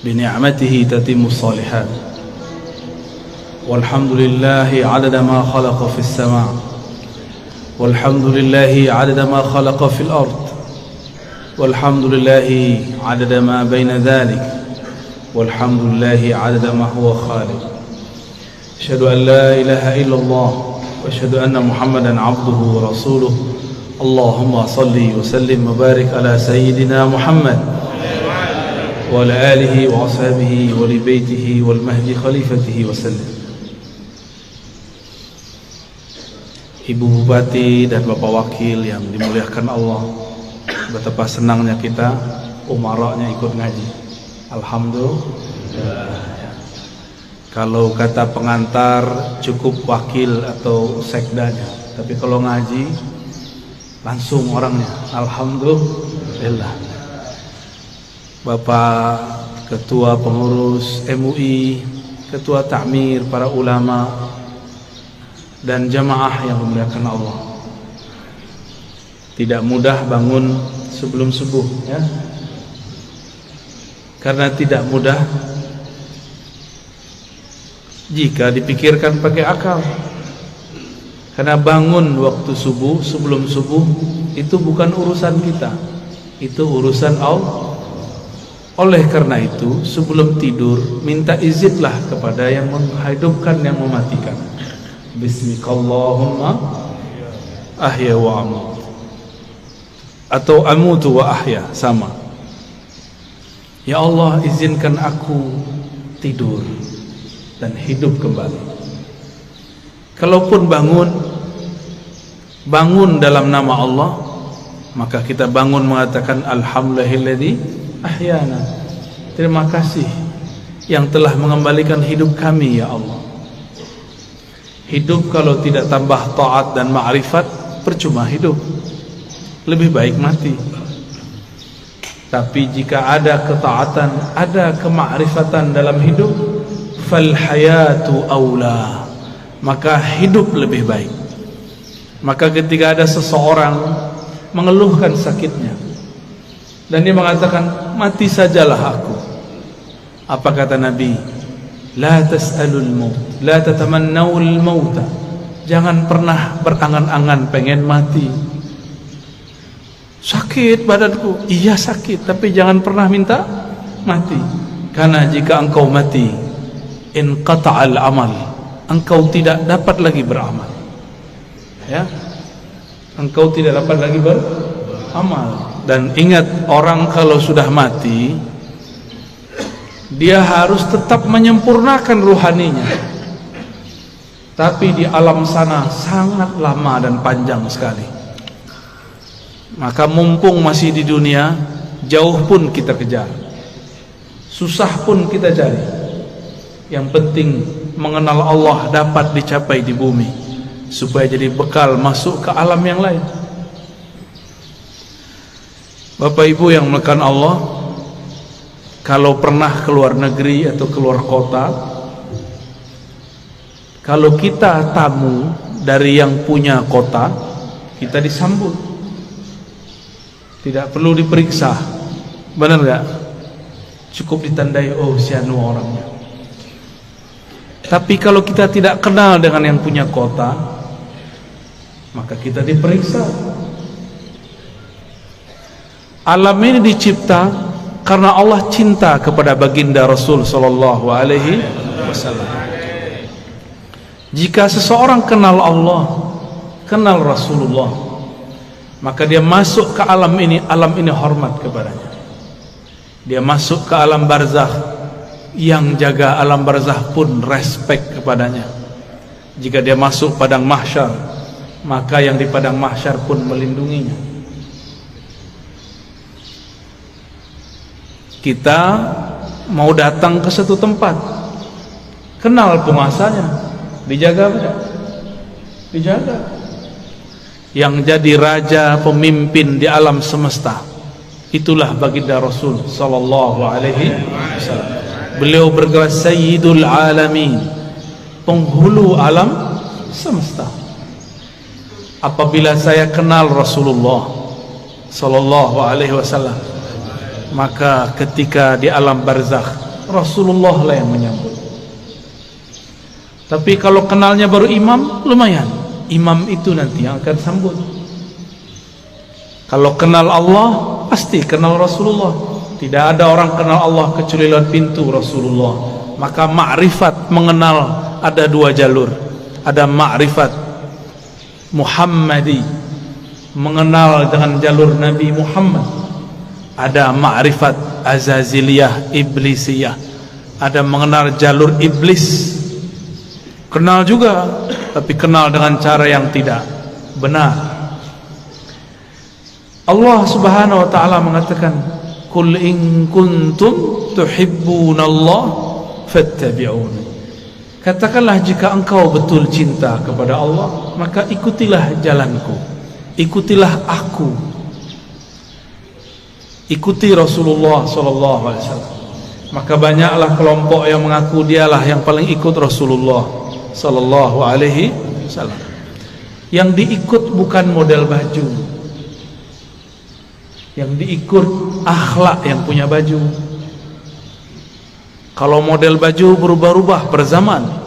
بنعمته تتم الصالحات والحمد لله عدد ما خلق في السماء والحمد لله عدد ما خلق في الأرض والحمد لله عدد ما بين ذلك والحمد لله عدد ما هو خالق. أشهد أن لا إله إلا الله وأشهد أن محمدا عبده ورسوله. اللهم صل وسلم وبارك على سيدنا محمد وعلى آله وأصحابه ولبيته والمهدي خليفته وسلم. Ibu Bupati dan Bapak Wakil yang dimuliakan Allah, betapa senangnya kita umaranya ikut ngaji. Alhamdulillah. Kalau kata pengantar cukup wakil atau sekdanya, tapi kalau ngaji langsung orangnya. Alhamdulillah. Bapak Ketua Pengurus MUI, Ketua Ta'mir, para ulama dan jamaah yang dimuliakan Allah. Tidak mudah bangun sebelum subuh, ya. Karena tidak mudah jika dipikirkan pakai akal. Karena bangun waktu subuh, sebelum subuh, itu bukan urusan kita, itu urusan Allah. Oleh karena itu, sebelum tidur, minta izinlah kepada yang menghidupkan, yang mematikan. Bismikallahumma ahya wa amut, atau amutu wa ahya, sama. Ya Allah, izinkan aku tidur dan hidup kembali. Kalaupun bangun dalam nama Allah, maka kita bangun mengatakan alhamdulillahilladzi ahyana. Terima kasih yang telah mengembalikan hidup kami, ya Allah. Hidup kalau tidak tambah taat dan ma'rifat, percuma hidup. Lebih baik mati. Tapi jika ada ketaatan, ada kemakrifatan dalam hidup, fal hayatu aula, maka hidup lebih baik. Maka ketika ada seseorang mengeluhkan sakitnya dan dia mengatakan, mati sajalah aku, apa kata Nabi? La tas'alul maut, la tatamannawul mauta. Jangan pernah berangan-angan pengen mati. Sakit badanku, iya sakit, tapi jangan pernah minta mati. Karena jika engkau mati, inqata'al amal, engkau tidak dapat lagi beramal, ya, engkau tidak dapat lagi beramal. Dan ingat, orang kalau sudah mati, dia harus tetap menyempurnakan ruhaninya. Tapi di alam sana sangat lama dan panjang sekali. Maka mumpung masih di dunia, jauh pun kita kejar, susah pun kita cari. Yang penting mengenal Allah dapat dicapai di bumi, supaya jadi bekal masuk ke alam yang lain. Bapak Ibu yang melekat Allah, kalau pernah keluar negeri atau keluar kota, kalau kita tamu dari yang punya kota, kita disambut, tidak perlu diperiksa, benar gak? Cukup ditandai, oh si anu orangnya. Tapi kalau kita tidak kenal dengan yang punya kota, maka kita diperiksa. Alam ini dicipta karena Allah cinta kepada baginda Rasul sallallahu alaihi wasallam. Jika seseorang kenal Allah, kenal Rasulullah, maka dia masuk ke alam ini hormat kepadanya. Dia masuk ke alam barzakh, yang jaga alam barzakh pun respect kepadanya. Jika dia masuk padang mahsyar, maka yang di padang mahsyar pun melindunginya. Kita mau datang ke satu tempat, kenal penguasanya, dijaga tidak? Dijaga. Yang jadi raja, pemimpin di alam semesta, itulah baginda Rasul sallallahu alaihi wasallam. Beliau bergerak Sayyidul Alamin, penghulu alam semesta. Apabila saya kenal Rasulullah, sallallahu alaihi wasallam. Maka ketika di alam barzakh, Rasulullah lah yang menyambut. Tapi kalau kenalnya baru imam, lumayan. Imam itu nanti yang akan sambut. Kalau kenal Allah, pasti kenal Rasulullah. Tidak ada orang kenal Allah kecuali lewat pintu Rasulullah. Maka ma'rifat mengenal ada dua jalur. Ada ma'rifat Muhammadi, mengenal dengan jalur Nabi Muhammad. Ada ma'rifat Azaziliyah, Iblisiyah. Ada mengenal jalur iblis. Kenal juga, tapi kenal dengan cara yang tidak benar. Allah Subhanahu wa taala mengatakan, "Qul in kuntum tuhibbunallah fattabi'uni." Katakanlah, jika engkau betul cinta kepada Allah, maka ikutilah jalanku. Ikutilah aku. Ikuti Rasulullah sallallahu alaihi wasallam. Maka banyaklah kelompok yang mengaku dialah yang paling ikut Rasulullah sallallahu alaihi wasallam. Yang diikut bukan model baju, yang diikut akhlak yang punya baju. Kalau model baju berubah-ubah per zaman.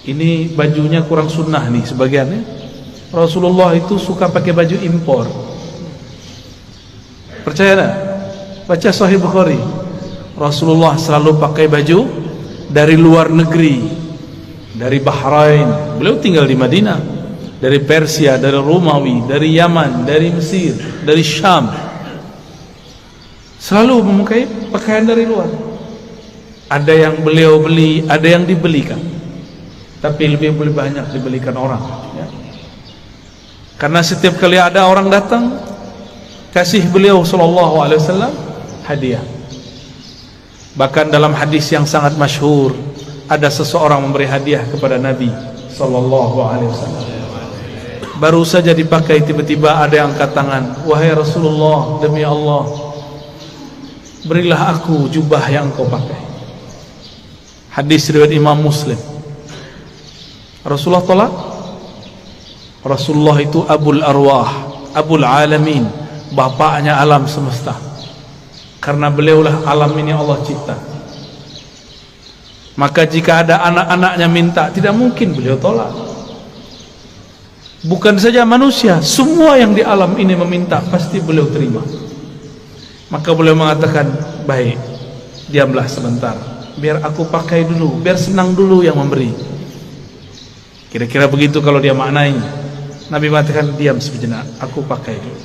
Ini bajunya kurang sunnah nih sebagiannya. Rasulullah itu suka pakai baju impor. Percaya tak? Baca Sahih Bukhari. Rasulullah selalu pakai baju dari luar negeri. Dari Bahrain, beliau tinggal di Madinah. Dari Persia, dari Romawi, dari Yaman, dari Mesir, dari Syam. Selalu memakai pakaian dari luar. Ada yang beliau beli, ada yang dibelikan. Tapi lebih banyak dibelikan orang, ya. Karena setiap kali ada orang datang, kasih beliau sallallahu alaihi wasallam hadiah. Bahkan dalam hadis yang sangat masyhur, ada seseorang memberi hadiah kepada Nabi sallallahu alaihi wasallam. Baru saja dipakai, tiba-tiba ada yang angkat tangan, "Wahai Rasulullah, demi Allah, berilah aku jubah yang engkau pakai." Hadis riwayat Imam Muslim. Rasulullah tolak. Rasulullah itu Abul Arwah, Abul Alamin, bapaknya alam semesta. Karena beliaulah alam ini Allah cipta. Maka jika ada anak-anaknya minta, tidak mungkin beliau tolak. Bukan saja manusia, semua yang di alam ini meminta, pasti beliau terima. Maka beliau mengatakan, "Baik, diamlah sebentar, biar aku pakai dulu, biar senang dulu yang memberi." Kira-kira begitu kalau dia maknai. Nabi mengatakan, "Diam sejenak, aku pakai dulu."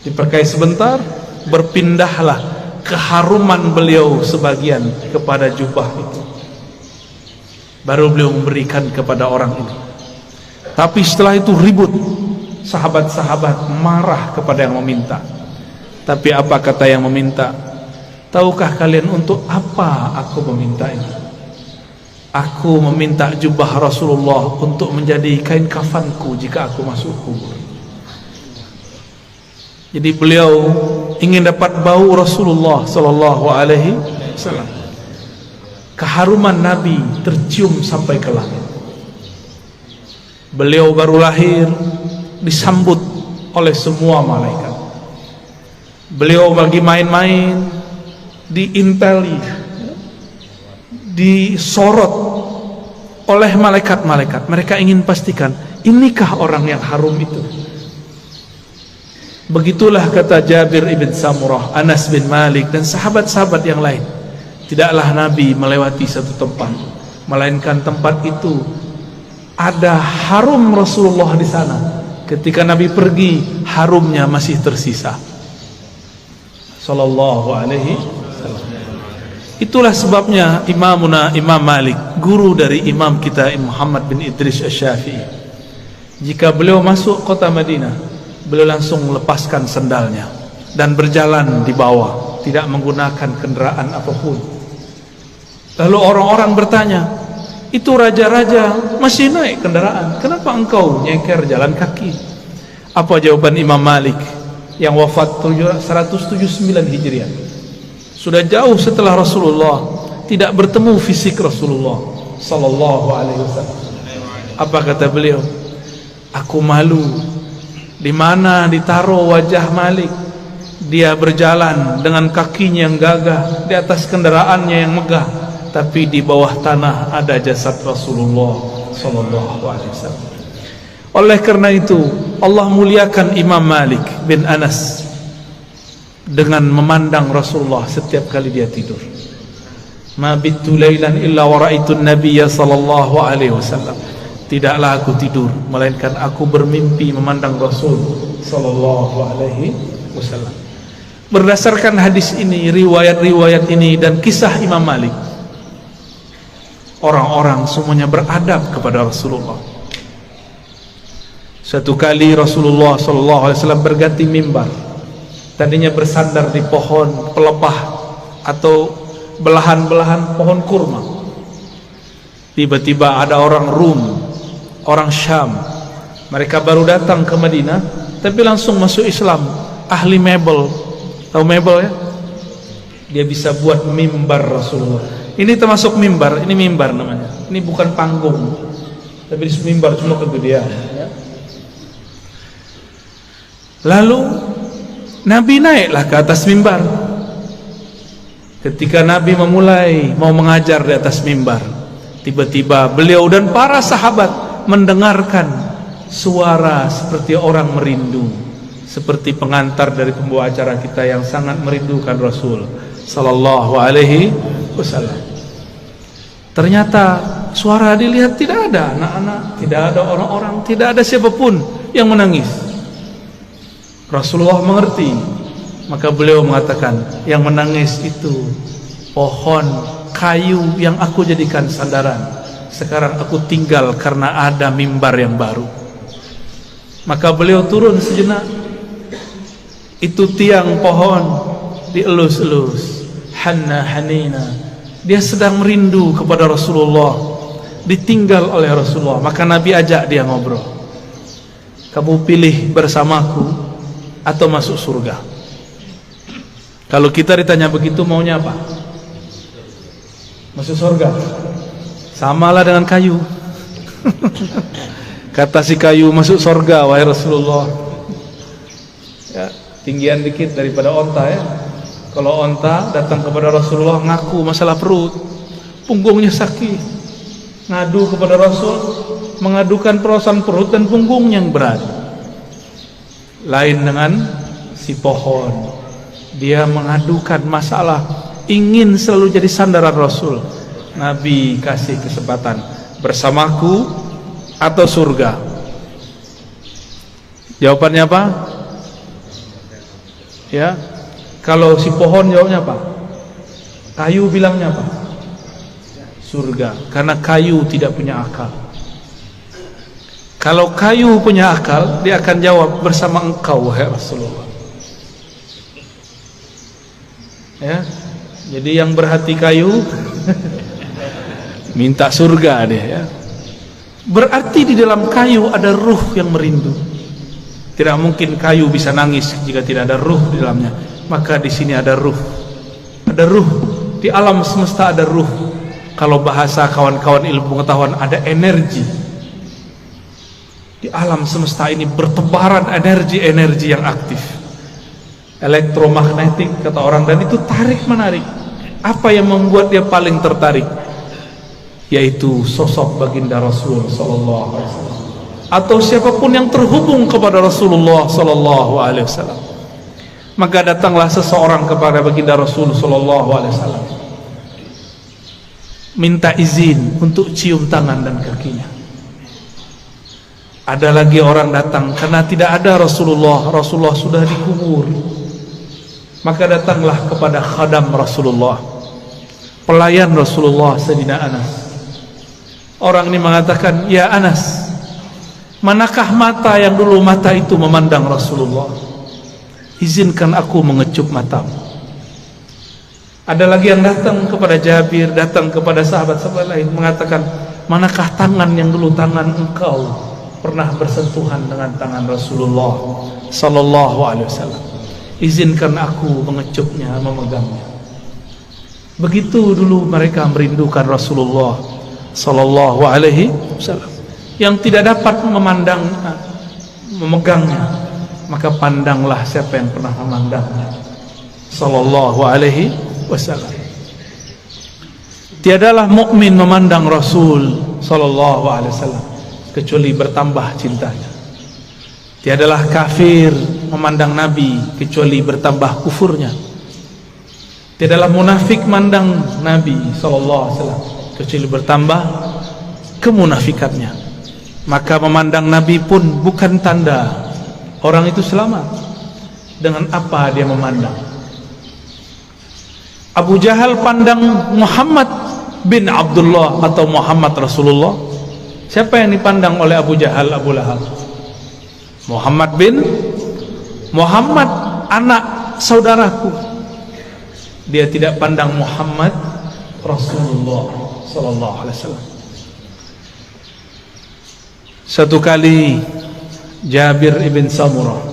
Dipakai sebentar, berpindahlah keharuman beliau sebagian kepada jubah itu. Baru beliau memberikan kepada orang ini. Tapi setelah itu ribut, sahabat-sahabat marah kepada yang meminta. Tapi apa kata yang meminta? "Tahukah kalian untuk apa aku meminta ini? Aku meminta jubah Rasulullah untuk menjadi kain kafanku jika aku masuk kubur." Jadi beliau ingin dapat bau Rasulullah sallallahu alaihi wasallam. Keharuman Nabi tercium sampai ke langit. Beliau baru lahir, disambut oleh semua malaikat. Beliau lagi main-main, diinteli, disorot oleh malaikat-malaikat. Mereka ingin pastikan, inikah orang yang harum itu? Begitulah kata Jabir ibn Samurah, Anas bin Malik, dan sahabat-sahabat yang lain. Tidaklah Nabi melewati satu tempat, melainkan tempat itu ada harum Rasulullah di sana. Ketika Nabi pergi, harumnya masih tersisa. Sallallahu alaihi wasallam. Itulah sebabnya Imamuna Imam Malik, guru dari imam kita Muhammad bin Idris Asy-Syafi'i, jika beliau masuk kota Madinah, beliau langsung melepaskan sendalnya dan berjalan di bawah, tidak menggunakan kendaraan apapun. Lalu orang-orang bertanya, "Itu raja-raja masih naik kendaraan, kenapa engkau nyeker jalan kaki?" Apa jawaban Imam Malik yang wafat 179 Hijriah? Sudah jauh setelah Rasulullah, tidak bertemu fisik Rasulullah sallallahu alaihi wasallam. Apa kata beliau? "Aku malu Di mana ditaruh wajah Malik? Dia berjalan dengan kakinya yang gagah di atas kendaraannya yang megah, tapi di bawah tanah ada jasad Rasulullah sallallahu alaihi wasallam. Oleh karena itu Allah muliakan Imam Malik bin Anas dengan memandang Rasulullah setiap kali dia tidur. Ma bittu lailan illa wa ra'aitu an-nabiyya sallallahu alaihi wasallam. Tidaklah aku tidur melainkan aku bermimpi memandang Rasul sallallahu alaihi wasallam. Berdasarkan hadis ini, riwayat-riwayat ini dan kisah Imam Malik, orang-orang semuanya beradab kepada Rasulullah. Suatu kali Rasulullah sallallahu alaihi wasallam berganti mimbar. Tadinya bersandar di pohon pelepah atau belahan-belahan pohon kurma. Tiba-tiba ada orang Rum, orang Syam. Mereka baru datang ke Madinah, tapi langsung masuk Islam. Ahli mebel, tahu mebel ya? Dia bisa buat mimbar Rasulullah. Ini termasuk mimbar, ini mimbar namanya. Ini bukan panggung, tapi mimbar cuma kegedean. Ya. Lalu Nabi naiklah ke atas mimbar. Ketika Nabi memulai mau mengajar di atas mimbar, tiba-tiba beliau dan para sahabat mendengarkan suara seperti orang merindu, seperti pengantar dari pembawa acara kita yang sangat merindukan Rasul sallallahu alaihi wasallam. Ternyata suara dilihat tidak ada anak-anak, tidak ada orang-orang, tidak ada siapapun yang menangis. Rasulullah mengerti, maka beliau mengatakan, yang menangis itu pohon kayu yang aku jadikan sandaran. Sekarang aku tinggal karena ada mimbar yang baru. Maka beliau turun sejenak. Itu tiang pohon dielus-elus, hanna hanina. Dia sedang merindu kepada Rasulullah, ditinggal oleh Rasulullah. Maka Nabi ajak dia ngobrol. Kamu pilih bersamaku atau masuk surga? Kalau kita ditanya begitu, maunya apa? Masuk surga. Samalah dengan kayu. Kata si kayu, masuk surga wahai Rasulullah. Ya, tinggian dikit daripada onta ya. Kalau onta datang kepada Rasulullah ngaku masalah perut, punggungnya sakit, ngadu kepada Rasul, mengadukan perasaan perut dan punggungnya yang berat. Lain dengan si pohon, dia mengadukan masalah, ingin selalu jadi sandaran Rasul. Nabi kasih kesempatan, bersamaku atau surga? Jawabannya apa? Ya, kalau si pohon jawabnya apa? Kayu bilangnya apa? Surga, karena kayu tidak punya akal. Kalau kayu punya akal, dia akan jawab, bersama engkau wahai Rasulullah. Ya, jadi yang berhati kayu minta surga dia ya. Berarti di dalam kayu ada ruh yang merindu. Tidak mungkin kayu bisa nangis jika tidak ada ruh di dalamnya. Maka di sini ada ruh. Ada ruh. Di alam semesta ada ruh. Kalau bahasa kawan-kawan ilmu pengetahuan, ada energi. Di alam semesta ini bertebaran energi-energi yang aktif. Elektromagnetik kata orang, dan itu tarik menarik. Apa yang membuat dia paling tertarik? Yaitu sosok baginda Rasul sallallahu alaihi wasallam, atau siapapun yang terhubung kepada Rasulullah sallallahu alaihi wasallam. Maka datanglah seseorang kepada baginda Rasul sallallahu alaihi wasallam, minta izin untuk cium tangan dan kakinya. Ada lagi orang datang karena tidak ada Rasulullah, Rasulullah sudah dikubur. Maka datanglah kepada khadam Rasulullah, pelayan Rasulullah, Sayyidina Anas. Orang ini mengatakan, ya Anas, manakah mata yang dulu mata itu memandang Rasulullah? Izinkan aku mengecup matamu. Ada lagi yang datang kepada Jabir, datang kepada sahabat-sahabat lain, mengatakan, manakah tangan yang dulu tangan engkau pernah bersentuhan dengan tangan Rasulullah sallallahu alaihi wasallam? Izinkan aku mengecupnya, memegangnya. Begitu dulu mereka merindukan Rasulullah sallallahu alaihi wasallam, yang tidak dapat memandangnya, memegangnya, maka pandanglah siapa yang pernah memandangnya. Sallallahu alaihi wasallam. Tiadalah mukmin memandang Rasul sallallahu alaihi wasallam kecuali bertambah cintanya. Tiadalah kafir memandang Nabi kecuali bertambah kufurnya. Tiadalah munafik memandang Nabi sallallahu alaihi wasallam kecuali bertambah kemunafikannya. Maka memandang Nabi pun bukan tanda orang itu selamat. Dengan apa dia memandang? Abu Jahal pandang Muhammad bin Abdullah atau Muhammad Rasulullah. Siapa yang dipandang oleh Abu Jahal, Abu Lahab? Muhammad bin Muhammad, anak saudaraku. Dia tidak pandang Muhammad Rasulullah sallallahu alaihi wasallam. Satu kali Jabir ibn Samurah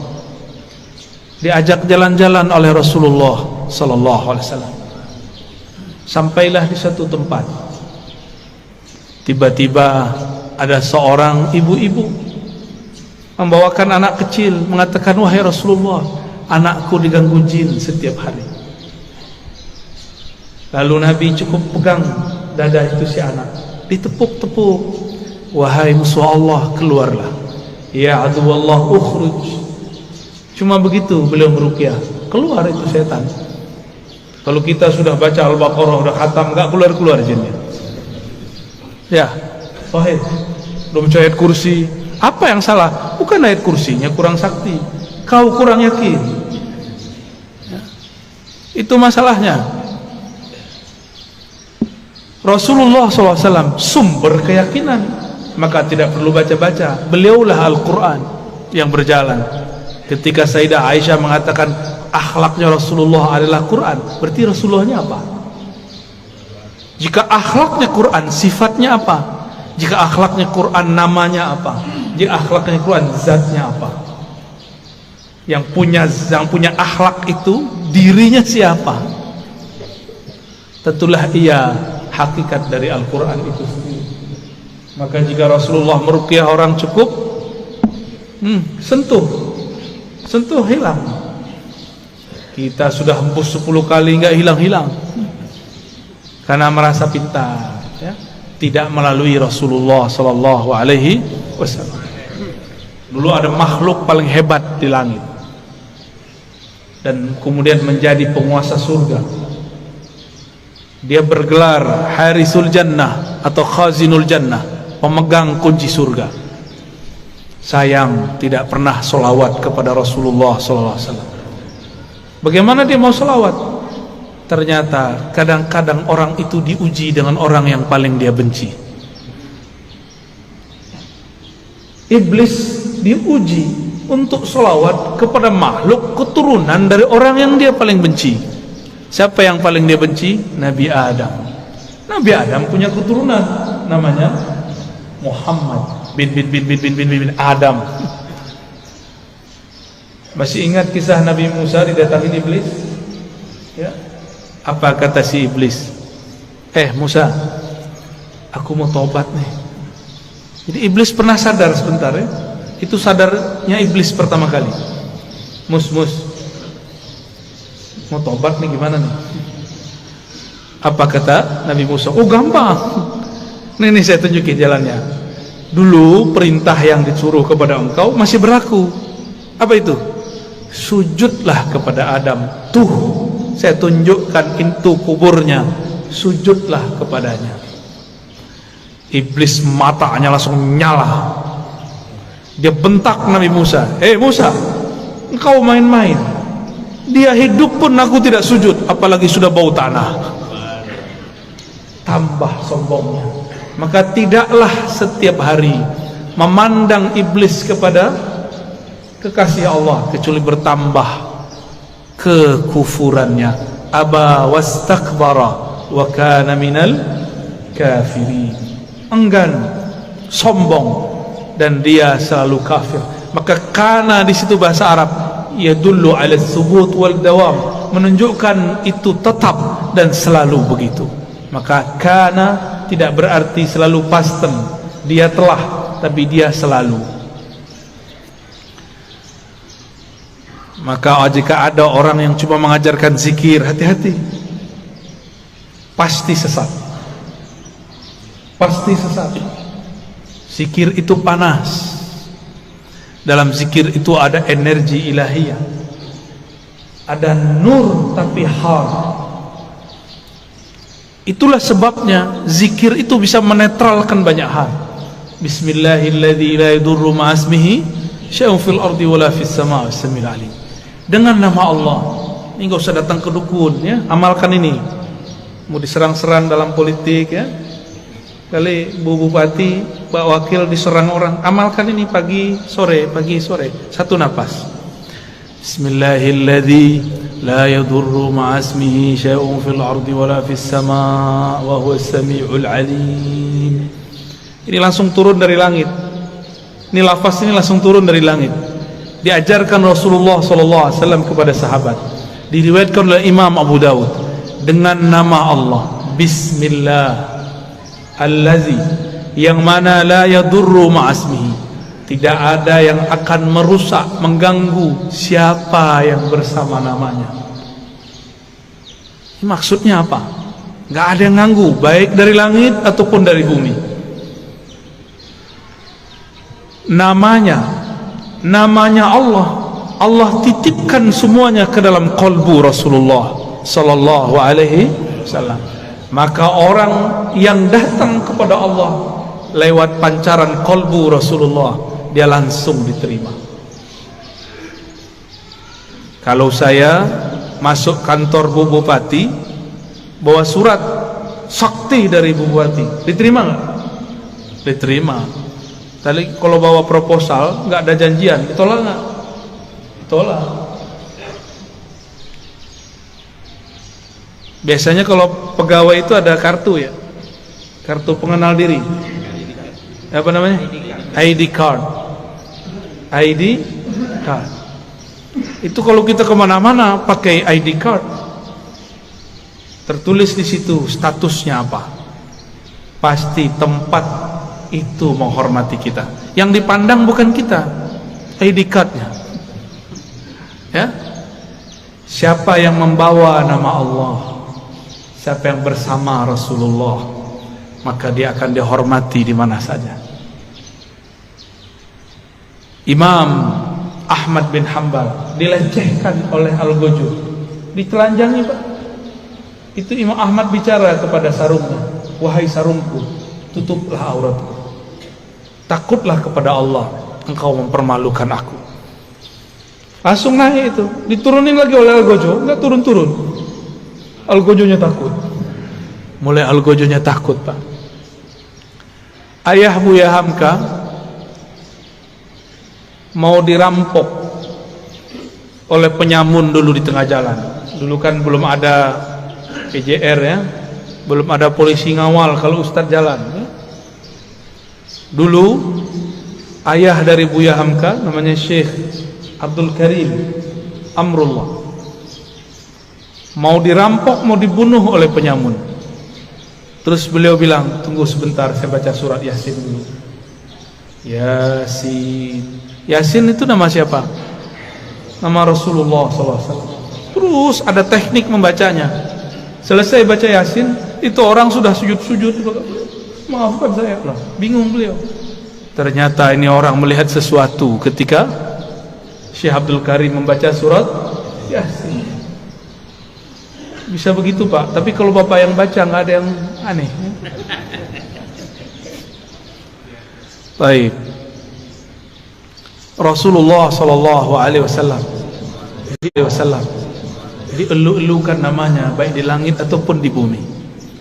diajak jalan-jalan oleh Rasulullah sallallahu alaihi wasallam. Sampailah di satu tempat. Tiba-tiba ada seorang ibu-ibu membawakan anak kecil, mengatakan, "Wahai Rasulullah, anakku diganggu jin setiap hari." Lalu Nabi cukup pegang dada itu si anak, ditepuk-tepuk. "Wahai musuh Allah, keluarlah. Ya aduwallah, ukhruj." Cuma begitu beliau meruqyah, keluar itu setan. Kalau kita sudah baca Al-Baqarah, sudah khatam, enggak keluar-keluar jinnya. Ya, sahih. Belum baca ayat kursi. Apa yang salah? Bukan ayat kursinya kurang sakti, kau kurang yakin. Ya. Itu masalahnya. Rasulullah SAW sumber keyakinan, maka tidak perlu baca-baca. Beliaulah Al-Quran yang berjalan. Ketika Sayyidah Aisyah mengatakan akhlaknya Rasulullah adalah Quran, berarti Rasulullahnya apa? Jika akhlaknya Quran, sifatnya apa? Jika akhlaknya Quran, namanya apa? Jika akhlaknya Quran, zatnya apa? Yang punya akhlak itu dirinya siapa? Tentulah ia hakikat dari Al-Quran itu sendiri. Maka jika Rasulullah meruqyah orang cukup sentuh hilang. Kita sudah hembus 10 kali enggak hilang-hilang, karena merasa pintar, ya? Tidak melalui Rasulullah sallallahu alaihi wasallam. Dulu ada makhluk paling hebat di langit dan kemudian menjadi penguasa surga. Dia bergelar Harisul Jannah atau Khazinul Jannah, pemegang kunci surga. Sayang tidak pernah solawat kepada Rasulullah sallallahu alaihi wasallam. Bagaimana dia mau solawat? Ternyata kadang-kadang orang itu diuji dengan orang yang paling dia benci. Iblis diuji untuk solawat kepada makhluk keturunan dari orang yang dia paling benci. Siapa yang paling dia benci? Nabi Adam. Nabi Adam punya keturunan, namanya Muhammad bin Adam. Masih ingat kisah Nabi Musa didatangi iblis? Ya. Apa kata si iblis? Musa, aku mau tobat nih. Jadi iblis pernah sadar sebentar, ya. Itu sadarnya iblis pertama kali. Mus, mau tobat nih, gimana nih? Apa kata Nabi Musa? Oh, gampang. Nih saya tunjukin jalannya. Dulu perintah yang disuruh kepada engkau masih berlaku. Apa itu? Sujudlah kepada Adam. Tuh, saya tunjukkan itu kuburnya. Sujudlah kepadanya. Iblis matanya langsung nyala. Dia bentak Nabi Musa. Musa, engkau main-main. Dia hidup pun aku tidak sujud, apalagi sudah bau tanah. Tambah sombongnya. Maka tidaklah setiap hari memandang iblis kepada kekasih Allah kecuali bertambah kekufurannya. Aba wastakbara wa kana minal kafirin. Enggan, sombong, dan dia selalu kafir. Maka kana di situ bahasa Arab yadullu ala tsubut wal dawam, menunjukkan itu tetap dan selalu begitu. Maka kana tidak berarti selalu pasten, dia telah, tapi dia selalu. Maka jika ada orang yang cuma mengajarkan zikir, hati-hati, pasti sesat. Pasti sesat. Zikir itu panas. Dalam zikir itu ada energi ilahiyah, ada nur tapi har. Itulah sebabnya zikir itu bisa menetralkan banyak hal. Bismillahilladzi la yadurru ma'asmihi syai'un fil ardi wala fis sama'i was-sami'ul 'alim. Dengan nama Allah. Ini enggak usah datang ke dukun ya, amalkan ini. Mau diserang-serang dalam politik ya, kali Bu Bupati, Pak Wakil diserang orang, amalkan ini pagi sore, satu napas. Bismillahilladzi la yadurru ma'asmihi syai'un fil ardi wala fis sama' wa huwas sami'ul 'alim. Ini langsung turun dari langit. Ini lafaz ini langsung turun dari langit. Diajarkan Rasulullah SAW kepada sahabat. Diriwayatkan oleh Imam Abu Dawud dengan nama Allah, Bismillah allazi, yang mana la yadurru ma'asmihi, tidak ada yang akan merusak, mengganggu siapa yang bersama namanya. Ini maksudnya apa? Gak ada yang ganggu, baik dari langit ataupun dari bumi. Namanya Allah, Allah titipkan semuanya ke dalam qalbu Rasulullah sallallahu alaihi wasallam. Maka orang yang datang kepada Allah lewat pancaran qalbu Rasulullah, dia langsung diterima. Kalau saya masuk kantor Bu Bupati, bawa surat sakti dari Bu Bupati, diterima nggak? Diterima. Tadi kalau bawa proposal nggak ada janjian, ditolak nggak? Ditolak. Biasanya kalau pegawai itu ada kartu ya, kartu pengenal diri, apa namanya? ID card. ID card. Itu kalau kita kemana-mana pakai ID card, tertulis di situ statusnya apa. Pasti tempat itu menghormati kita. Yang dipandang bukan kita, ID cardnya. Ya, siapa yang membawa nama Allah, siapa yang bersama Rasulullah, maka dia akan dihormati di mana saja. Imam Ahmad bin Hanbal dilecehkan oleh Al-Ghujur, ditelanjangi Pak. Itu Imam Ahmad bicara kepada sarungnya, wahai sarungku, tutuplah auratku. Takutlah kepada Allah, engkau mempermalukan aku. Langsung naik itu, diturunin lagi oleh Al-Ghujur, enggak turun-turun. Al-Ghujurnya takut. Mulai Al-Ghujurnya takut Pak. Ayah Buya Hamka mau dirampok oleh penyamun dulu di tengah jalan. Dulu kan belum ada PJR ya, belum ada polisi ngawal kalau Ustadz jalan ya. Dulu ayah dari Buya Hamka namanya Syekh Abdul Karim Amrullah mau dirampok, mau dibunuh oleh penyamun. Terus beliau bilang, tunggu sebentar, saya baca surat Yasin dulu. Yasin. Yasin itu nama siapa? Nama Rasulullah SAW. Terus ada teknik membacanya. Selesai baca Yasin, itu orang sudah sujud-sujud. Maafkan saya, bingung beliau. Ternyata ini orang melihat sesuatu ketika Syekh Abdul Karim membaca surat Yasin. Bisa begitu Pak, tapi kalau Bapak yang baca nggak ada yang aneh. Baik. Rasulullah sallallahu alaihi wasallam dielu-elukan namanya baik di langit ataupun di bumi.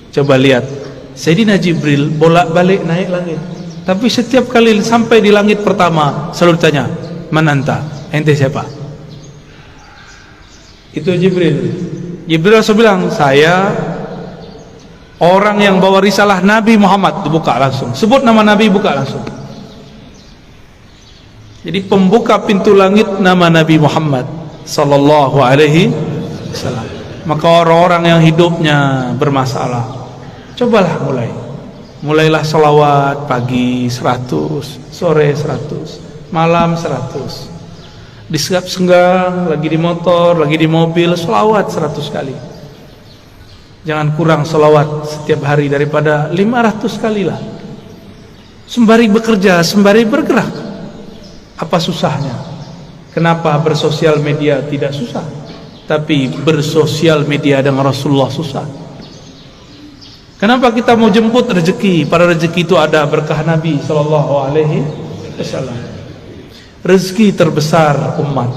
Coba lihat, Sayyidina Jibril bolak-balik naik langit, tapi setiap kali sampai di langit pertama selalu ditanya, "Man anta?" Ente siapa? Itu Jibril. Jibril langsung bilang, "Saya orang yang bawa risalah Nabi Muhammad." Dibuka langsung, sebut nama Nabi, buka langsung. Jadi pembuka pintu langit nama Nabi Muhammad sallallahu alaihi wasallam. Maka orang-orang yang hidupnya bermasalah, cobalah mulailah selawat pagi 100, sore 100, malam 100. Disenggak, lagi di motor, lagi di mobil, sholawat 100 kali. Jangan kurang sholawat setiap hari daripada 500 kali lah. Sembari bekerja, sembari bergerak. Apa susahnya? Kenapa bersosial media tidak susah? Tapi bersosial media dengan Rasulullah susah. Kenapa kita mau jemput rezeki? Pada rezeki itu ada berkah Nabi SAW. Rezeki terbesar umat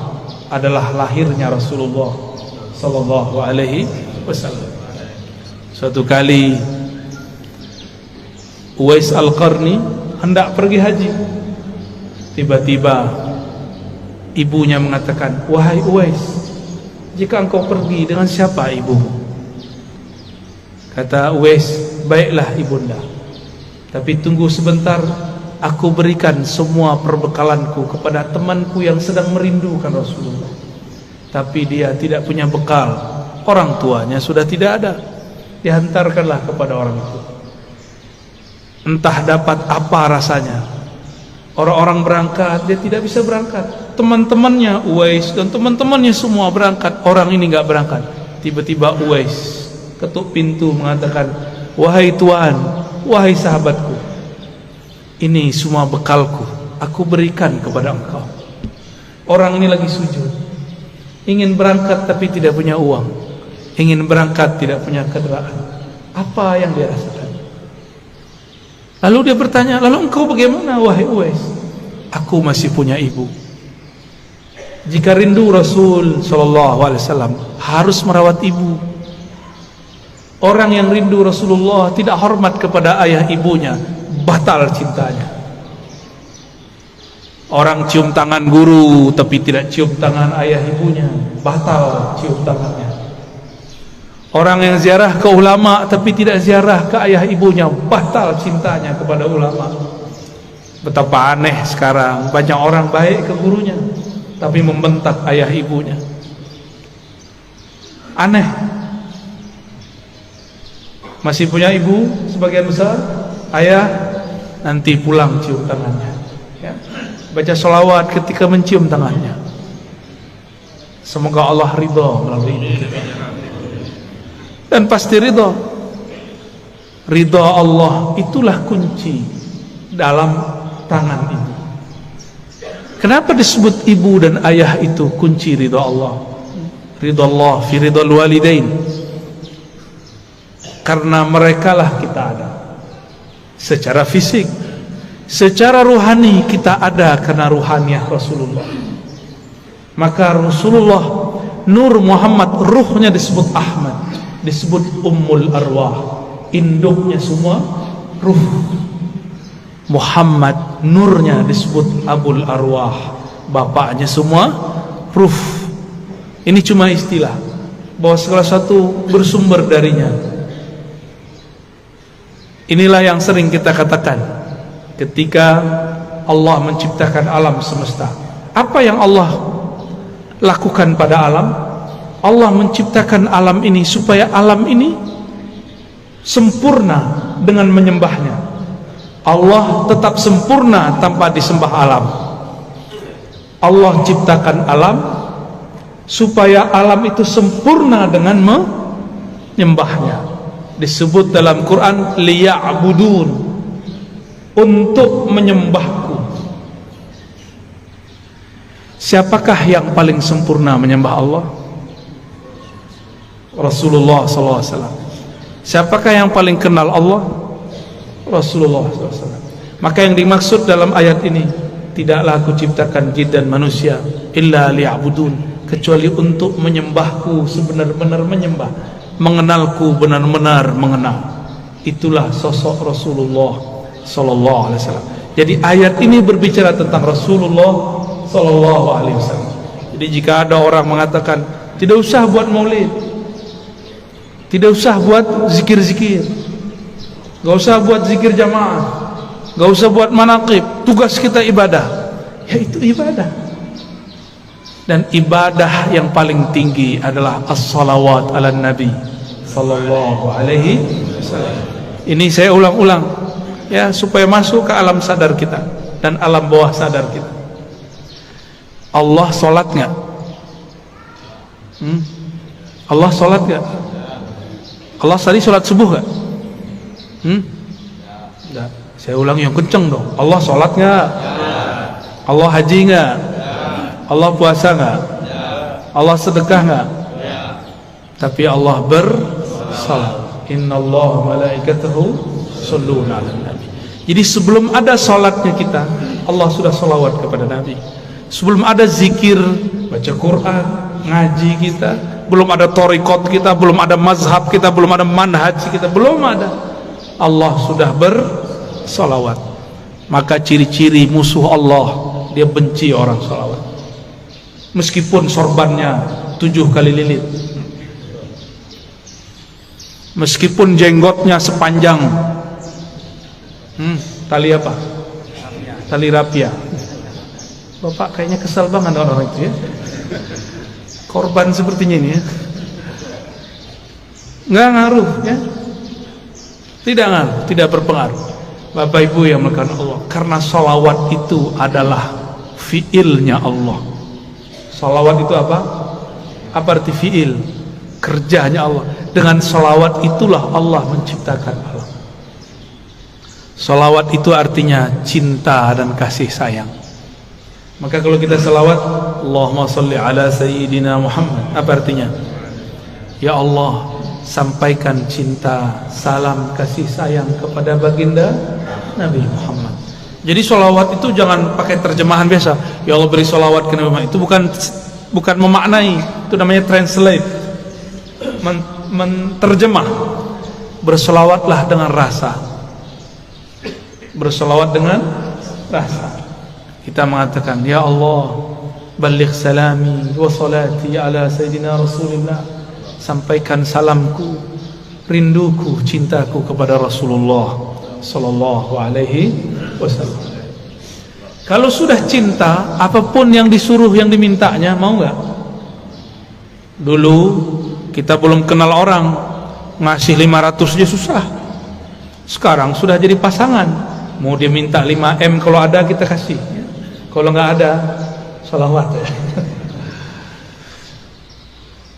adalah lahirnya Rasulullah SAW. Suatu kali Uwais Al-Qarni hendak pergi haji. Tiba-tiba ibunya mengatakan, "Wahai Uwais, jika engkau pergi, dengan siapa ibumu?" Kata Uwais, "Baiklah ibunda, tapi tunggu sebentar, aku berikan semua perbekalanku kepada temanku yang sedang merindukan Rasulullah. Tapi dia tidak punya bekal, orang tuanya sudah tidak ada." Dihantarkanlah kepada orang itu. Entah dapat apa rasanya. Orang-orang berangkat, dia tidak bisa berangkat. Teman-temannya Uwais dan teman-temannya semua berangkat, orang ini nggak berangkat. Tiba-tiba Uwais ketuk pintu mengatakan, "Wahai Tuan, wahai sahabatku, ini semua bekalku, aku berikan kepada engkau." Orang ini lagi sujud, ingin berangkat tapi tidak punya uang, ingin berangkat tidak punya kendaraan. Apa yang dia rasakan? Lalu dia bertanya, "Lalu engkau bagaimana wahai Uwais?" "Aku masih punya ibu." Jika rindu Rasul SAW harus merawat ibu. Orang yang rindu Rasulullah tidak hormat kepada ayah ibunya, batal cintanya. Orang cium tangan guru tapi tidak cium tangan ayah ibunya, batal cium tangannya. Orang yang ziarah ke ulama tapi tidak ziarah ke ayah ibunya, batal cintanya kepada ulama. Betapa aneh sekarang, banyak orang baik ke gurunya tapi membentak ayah ibunya. Aneh. Masih punya ibu sebagian besar, ayah nanti pulang cium tangannya, ya. Baca sholawat ketika mencium tangannya. Semoga Allah ridha melalui ibu kita. Dan pasti ridha. Ridha Allah itulah kunci dalam tangan ibu. Kenapa disebut ibu dan ayah itu kunci ridha Allah? Ridha Allah fi ridhal walidain. Karena merekalah kita ada secara fisik, secara ruhani kita ada karena ruhaniah Rasulullah. Maka Rasulullah, Nur Muhammad, ruhnya disebut Ahmad, disebut Ummul Arwah, induknya semua ruh. Muhammad, nurnya disebut Abul Arwah, bapaknya semua ruh. Ini cuma istilah bahwa segala satu bersumber darinya. Inilah yang sering kita katakan ketika Allah menciptakan alam semesta. Apa yang Allah lakukan pada alam? Allah menciptakan alam ini supaya alam ini sempurna dengan menyembahnya. Allah tetap sempurna tanpa disembah alam. Allah ciptakan alam supaya alam itu sempurna dengan menyembahnya. Disebut dalam Quran liya'budun, untuk menyembahku. Siapakah yang paling sempurna menyembah Allah? Rasulullah SAW. Siapakah yang paling kenal Allah? Rasulullah SAW. Maka yang dimaksud dalam ayat ini, tidaklah aku ciptakan jin dan manusia illa liya'budun, kecuali untuk menyembahku, sebenar-benar menyembah, mengenalku benar-benar mengenal. Itulah sosok Rasulullah sallallahu alaihi wasallam. Jadi ayat ini berbicara tentang Rasulullah sallallahu alaihi wasallam. Jadi jika ada orang mengatakan tidak usah buat maulid, tidak usah buat zikir-zikir, gak usah buat zikir jamaah, gak usah buat manaqib, tugas kita ibadah, ya itu ibadah. Dan ibadah yang paling tinggi adalah as-salawat ala nabi sallallahu alaihi wasallam. Ini saya ulang-ulang ya, supaya masuk ke alam sadar kita dan alam bawah sadar kita. Allah sholat nggak? Allah sholat nggak? Allah tadi sholat subuh nggak? Nggak. Saya ulang yang kenceng dong. Allah sholat nggak? Allah haji nggak? Allah puasa nggak? Allah sedekah nggak? Tapi Allah bersalat. Innallaha malaikatahu shalluna 'alan nabi. Jadi sebelum ada salatnya kita, Allah sudah salawat kepada Nabi. Sebelum ada zikir, baca Quran, ngaji kita, belum ada thariqat kita, belum ada mazhab kita, belum ada manhaj kita, belum ada, Allah sudah bersalawat. Maka ciri-ciri musuh Allah, dia benci orang salawat. Meskipun sorbannya 7 kali lilit, meskipun jenggotnya sepanjang tali apa? Tali rapia. Bapak kayaknya kesal banget orang itu ya. Korban sepertinya ini ya. Nggak ngaruh ya. Tidak ngaruh, tidak berpengaruh. Bapak Ibu yang melakukan Allah, karena salawat itu adalah fiilnya Allah. Salawat itu apa? Apa arti fiil? Kerjanya Allah. Dengan salawat itulah Allah menciptakan alam. Salawat itu artinya cinta dan kasih sayang. Maka kalau kita salawat, Allahumma salli ala sayyidina Muhammad, apa artinya? Ya Allah, sampaikan cinta, salam, kasih sayang kepada baginda Nabi Muhammad. Jadi salawat itu jangan pakai terjemahan biasa. Ya Allah beri salawat ke Nabi Muhammad. Itu bukan memaknai, itu namanya translate, menterjemah. Berselawatlah dengan rasa. Berselawat dengan rasa. Kita mengatakan, ya Allah, baligh salami wa salati ala sayyidina Rasulillah. Sampaikan salamku, rinduku, cintaku kepada Rasulullah sallallahu alaihi wasallam. Kalau sudah cinta, apapun yang disuruh, yang dimintanya, mau nggak? Dulu kita belum kenal orang, ngasih 500 aja susah. Sekarang sudah jadi pasangan, mau dia minta 5M, kalau ada kita kasih, kalau nggak ada salawat ya.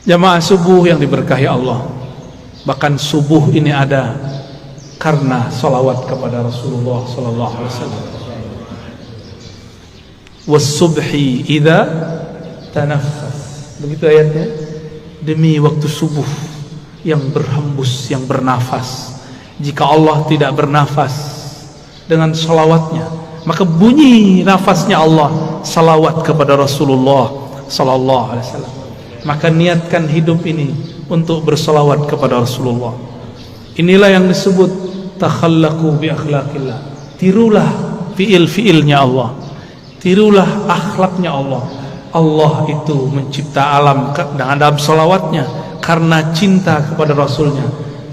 Jamaah subuh yang diberkahi Allah, bahkan subuh ini ada karena salawat kepada Rasulullah sallallahu alaihi wasallam. Was-subhi idza tanaffas, begitu ayatnya. Demi waktu subuh yang berhembus, yang bernafas. Jika Allah tidak bernafas dengan salawatnya, maka bunyi nafasnya Allah salawat kepada Rasulullah sallallahu alaihi wasallam. Maka niatkan hidup ini untuk bersalawat kepada Rasulullah. Inilah yang disebut takhallaqu bi akhlaqillah. Tirulah fiil-fiilnya Allah, tirulah akhlaknya Allah. Allah itu mencipta alam dalam salawatnya karena cinta kepada Rasulnya.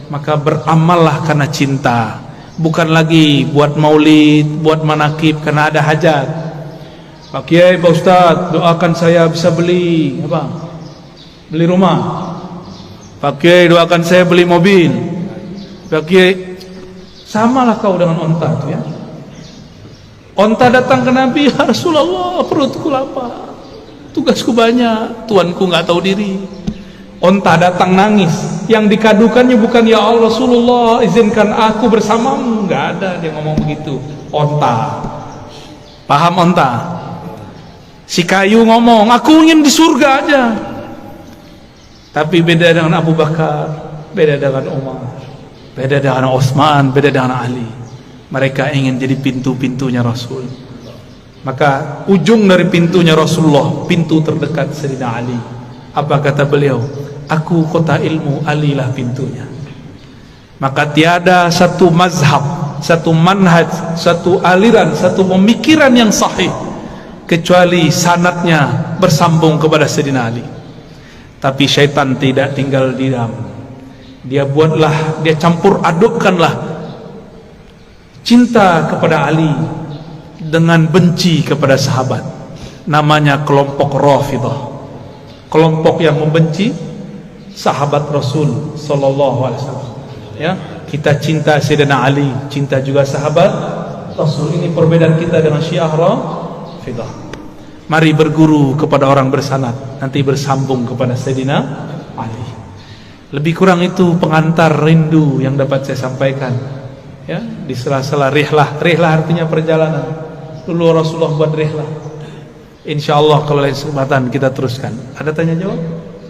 Maka beramallah karena cinta, bukan lagi buat maulid, buat manakib karena ada hajat. Pak Kiai, Pak Ustadz, doakan saya bisa beli apa? Beli rumah. Pak Kiai, doakan saya beli mobil. Pak Kiai, samalah kau dengan onta itu ya. Onta datang ke Nabi, ya Rasulullah, perutku lapar, tugasku banyak, tuanku nggak tahu diri. Onta datang nangis, yang dikadukannya bukan ya Allah Rasulullah izinkan aku bersamamu, nggak ada dia ngomong begitu. Onta, paham onta? Si kayu ngomong, aku ingin di surga aja. Tapi beda dengan Abu Bakar, beda dengan Umar, beda dengan Utsman, beda dengan Ali. Mereka ingin jadi pintu-pintunya Rasul. Maka ujung dari pintunya Rasulullah, pintu terdekat Sayyidina Ali. Apa kata beliau? Aku kota ilmu, Ali lah pintunya. Maka tiada satu mazhab, satu manhaj, satu aliran, satu pemikiran yang sahih kecuali sanadnya bersambung kepada Sayyidina Ali. Tapi syaitan tidak tinggal diam. Dia buatlah, dia campur adukkanlah cinta kepada Ali dengan benci kepada sahabat. Namanya kelompok Rafidhah, kelompok yang membenci sahabat Rasul sallallahu alaihi wasallam. Ya, kita cinta Sayyidina Ali, cinta juga sahabat Rasul. Ini perbedaan kita dengan Syiah Rafidhah. Mari berguru kepada orang bersanad, nanti bersambung kepada Sayyidina Ali. Lebih kurang itu pengantar rindu yang dapat saya sampaikan. Ya, di sela-sela rihlah. Rihlah artinya perjalanan. Dulu Rasulullah buat rihlah. Insyaallah kalau lain kesempatan kita teruskan. Ada tanya jawab?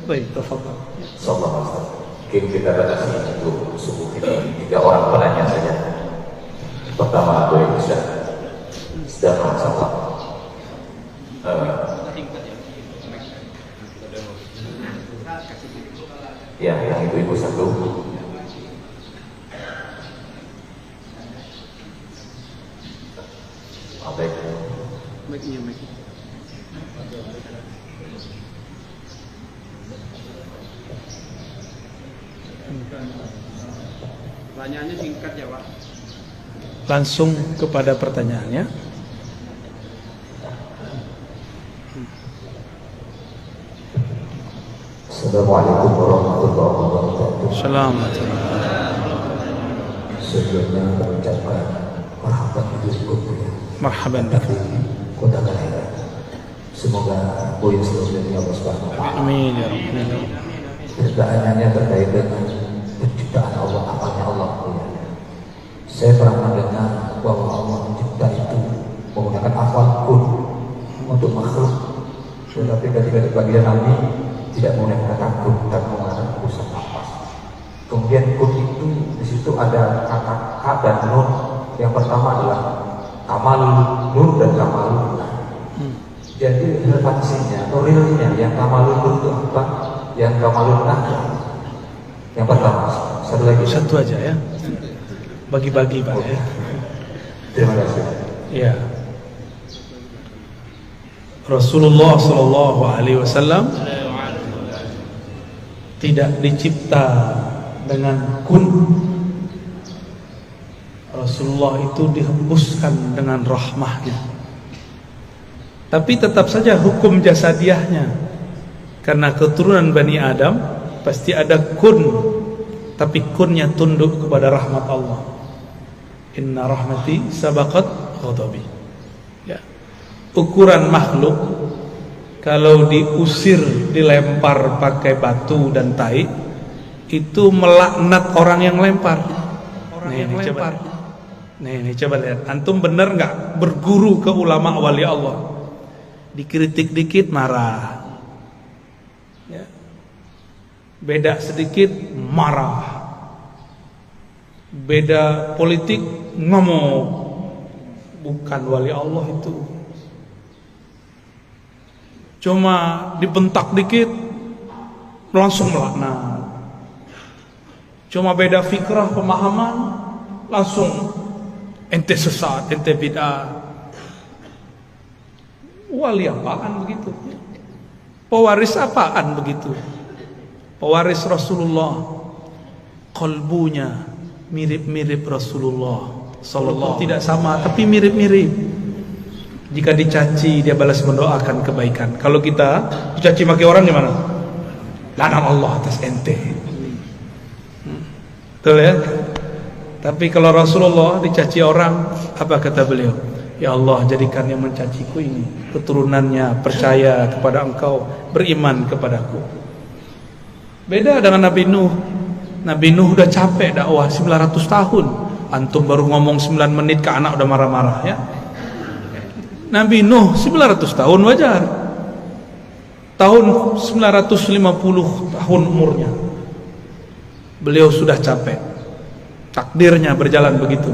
Baik, tafadhol. Sallallahu. Mungkin kita batasi untuk subuh ini 3 orang penanya saja. Pertama, boleh Ustaz. Sudah masalah. Ya, yang ibu-ibu satu. Baik. Pertanyaannya singkat ya Pak. Langsung kepada pertanyaannya. Assalamualaikum warahmatullahi wabarakatuh. Assalamualaikum. Sebelumnya mengucapkan marhaban ibu-ibu ya. Marhaban bikum. Kota kelahiran. Semoga Buya selalu dari Allah Subhanahu wa taala. Amin ya rabbal. Pertanyaannya terkait dengan penciptaan Allah, apanya Allah ya. Saya pernah mendengar bahwa Allah mencipta itu menggunakan afal kun untuk makhluk. Tetapi ketika di bagian Nabi tidak menggunakan kata kun, dan menggunakan pusat nafas. Kemudian kun itu di situ ada kata k dan nun. Yang pertama adalah kamal nur dan kamal nun. Jadi relevansinya atau realnya yang kamal nur itu apa? Yang kamal nun yang pertama. Satu lagi. Satu aja ya. Bagi-bagi Pak ya. Terima kasih. Ya. Rasulullah sallallahu alaihi wasallam tidak dicipta dengan kun. Rasulullah itu dihembuskan dengan rahmahnya. Tapi tetap saja hukum jasadiahnya, karena keturunan Bani Adam pasti ada kun, tapi kunnya tunduk kepada rahmat Allah. Inna rahmati sabaqat ghadabi. Ya. Ukuran makhluk kalau diusir, dilempar pakai batu dan tai, itu melaknat orang yang lempar. Nih, coba lihat. Antum bener nggak berguru ke ulama wali Allah? Dikritik dikit marah. Ya. Beda sedikit marah. Beda politik ngamuk. Bukan wali Allah itu. Cuma dibentak dikit langsung melaknat. Cuma beda fikrah pemahaman langsung ente sesat, ente bid'ah. Wali apaan begitu? Pewaris apaan begitu? Pewaris Rasulullah, kalbunya mirip-mirip Rasulullah sallallahu, tidak sama tapi mirip-mirip. Jika dicaci dia balas mendoakan kebaikan. Kalau kita dicaci maki orang gimana? Lanang Allah atas ente. Betul ya? Tapi kalau Rasulullah dicaci orang, apa kata beliau? Ya Allah, jadikan yang mencaciku ini keturunannya percaya kepada Engkau, beriman kepadaku. Beda dengan Nabi Nuh. Nabi Nuh udah capek dakwah 900 tahun. Antum baru ngomong 9 menit ke anak udah marah-marah ya. Nabi Nuh 900 tahun wajar. Tahun 950 tahun umurnya. Beliau sudah capek. Takdirnya berjalan begitu.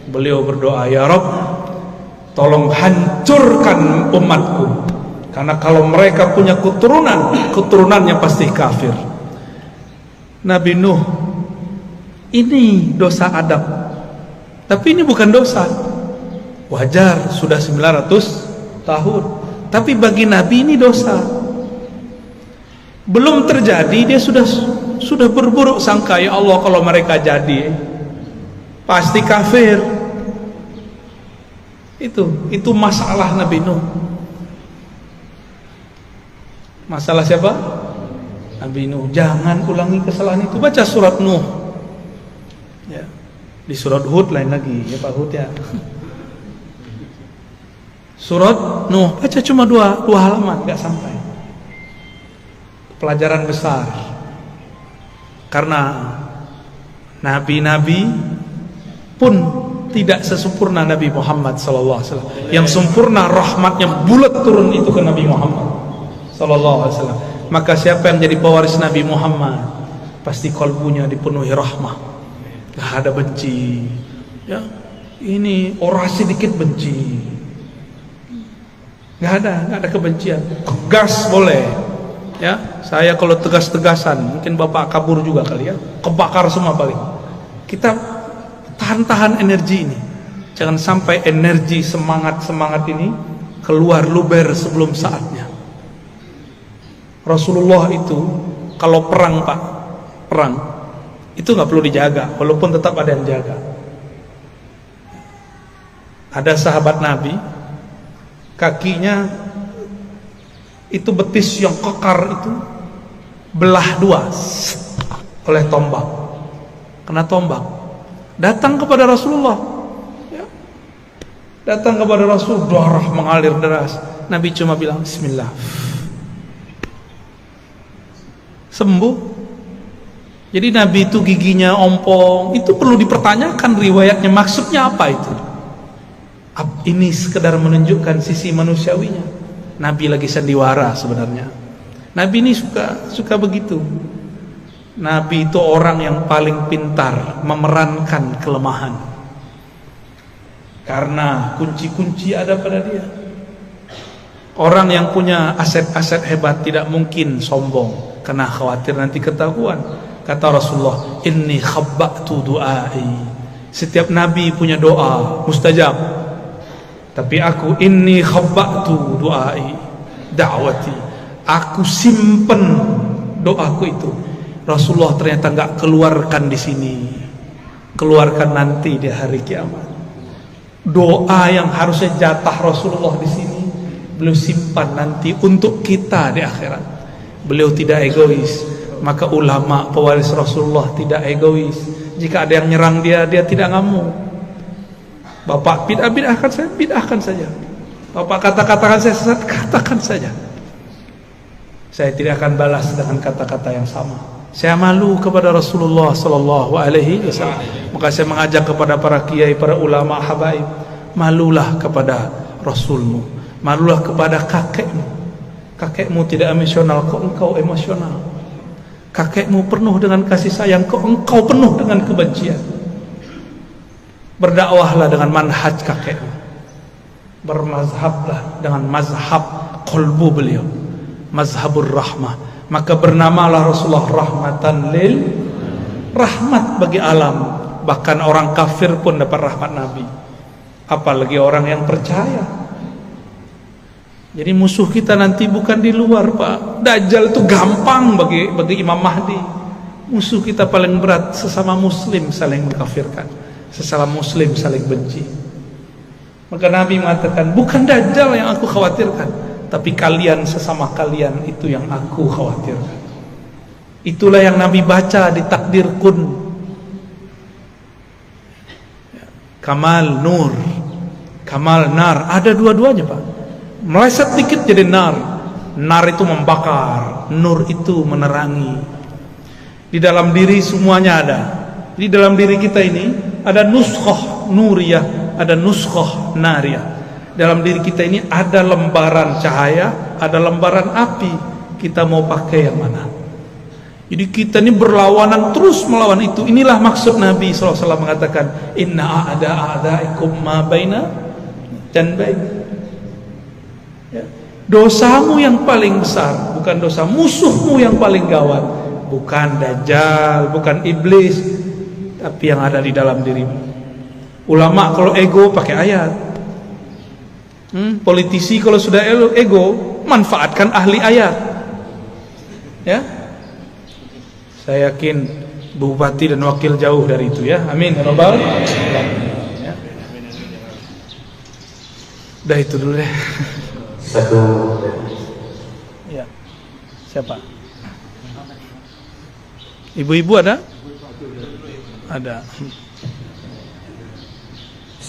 Beliau berdoa, ya Rabb, tolong hancurkan umatku, karena kalau mereka punya keturunan, keturunannya pasti kafir. Nabi Nuh ini dosa adab, tapi ini bukan dosa. Wajar sudah 900 tahun, tapi bagi Nabi ini dosa. Belum terjadi dia sudah berburuk sangka, ya Allah kalau mereka jadi pasti kafir. Itu masalah Nabi Nuh. Masalah siapa? Nabi Nuh. Jangan ulangi kesalahan itu. Baca surat Nuh ya. Di surat Hud lain lagi ya Pak Hud ya. Surat Nuh, baca cuma dua halaman, nggak sampai. Pelajaran besar. Karena nabi-nabi pun tidak sesempurna Nabi Muhammad SAW. Yang sempurna rahmatnya bulat turun itu ke Nabi Muhammad SAW. Maka siapa yang jadi pewaris Nabi Muhammad, pasti kalbunya dipenuhi rahmah, gak ada benci. Ya, ini orasi dikit benci, gak ada kebencian. Tegas boleh. Ya, saya kalau tegas-tegasan, mungkin bapak kabur juga kali ya, kebakar semua paling. Kita tahan energi ini, jangan sampai energi semangat ini keluar luber sebelum saatnya. Rasulullah itu kalau perang itu nggak perlu dijaga, walaupun tetap ada yang jaga. Ada sahabat Nabi, kakinya itu betis yang kekar itu belah dua oleh tombak, kena tombak. Datang kepada Rasulullah, ya. Datang kepada Rasul, darah mengalir deras. Nabi cuma bilang Bismillah, sembuh. Jadi Nabi itu giginya ompong, itu perlu dipertanyakan riwayatnya, maksudnya apa itu? Ini sekedar menunjukkan sisi manusiawinya. Nabi lagi sandiwara sebenarnya. Nabi ini suka begitu. Nabi itu orang yang paling pintar memerankan kelemahan, karena kunci-kunci ada pada dia. Orang yang punya aset-aset hebat tidak mungkin sombong, karena khawatir nanti ketahuan. Kata Rasulullah, inni khabba'tu du'ai. Setiap nabi punya doa mustajab, tapi aku inni khabba'tu du'ai da'wati, aku simpen doaku itu. Rasulullah ternyata nggak keluarkan di sini, keluarkan nanti di hari kiamat. Doa yang harusnya jatah Rasulullah di sini, beliau simpan nanti untuk kita di akhirat. Beliau tidak egois, maka ulama pewaris Rasulullah tidak egois. Jika ada yang nyerang dia tidak ngamuk. Bapak bid'ahkan saja. Bapak katakan saya sesat, katakan saja. Saya tidak akan balas dengan kata-kata yang sama. Saya malu kepada Rasulullah sallallahu alaihi wasallam. Maka saya mengajak kepada para kiai, para ulama, habaib, malulah kepada Rasulmu, malulah kepada kakekmu. Kakekmu tidak emosional, kok engkau emosional. Kakekmu penuh dengan kasih sayang, kok engkau penuh dengan kebencian. Berdakwahlah dengan manhaj kakekmu, bermazhablah dengan mazhab qalbu beliau, mazhabur rahmah. Maka bernamalah Rasulullah rahmatan lil, rahmat bagi alam. Bahkan orang kafir pun dapat rahmat Nabi, apalagi orang yang percaya. Jadi musuh kita nanti bukan di luar, Pak. Dajjal itu gampang bagi Imam Mahdi. Musuh kita paling berat sesama muslim saling mengkafirkan, sesama muslim saling benci. Maka Nabi mengatakan, bukan Dajjal yang aku khawatirkan, tapi kalian sesama kalian itu yang aku khawatirkan. Itulah yang Nabi baca di takdir kun. Kamal nur, kamal nar, ada dua-duanya, Pak. Meleset dikit jadi nar. Nar itu membakar, nur itu menerangi. Di dalam diri semuanya ada. Di dalam diri kita ini ada nuskhah nuriyah, ada nuskhah nariyah. Dalam diri kita ini ada lembaran cahaya, ada lembaran api. Kita mau pakai yang mana? Jadi kita ini berlawanan, terus melawan itu. Inilah maksud Nabi SAW mengatakan, inna a'daikum ma baina janbayn. Ya. Dosamu yang paling besar bukan dosa musuhmu yang paling gawat, bukan Dajjal, bukan iblis, tapi yang ada di dalam dirimu. Ulama kalau ego pakai ayat. Politisi kalau sudah ego, manfaatkan ahli ayat. Ya, saya yakin bupati dan wakil jauh dari itu ya. Amin ya rabbal alamin. Ya. Udah itu dulu deh. Satu. Ya. Siapa? Ibu-ibu ada? Ada.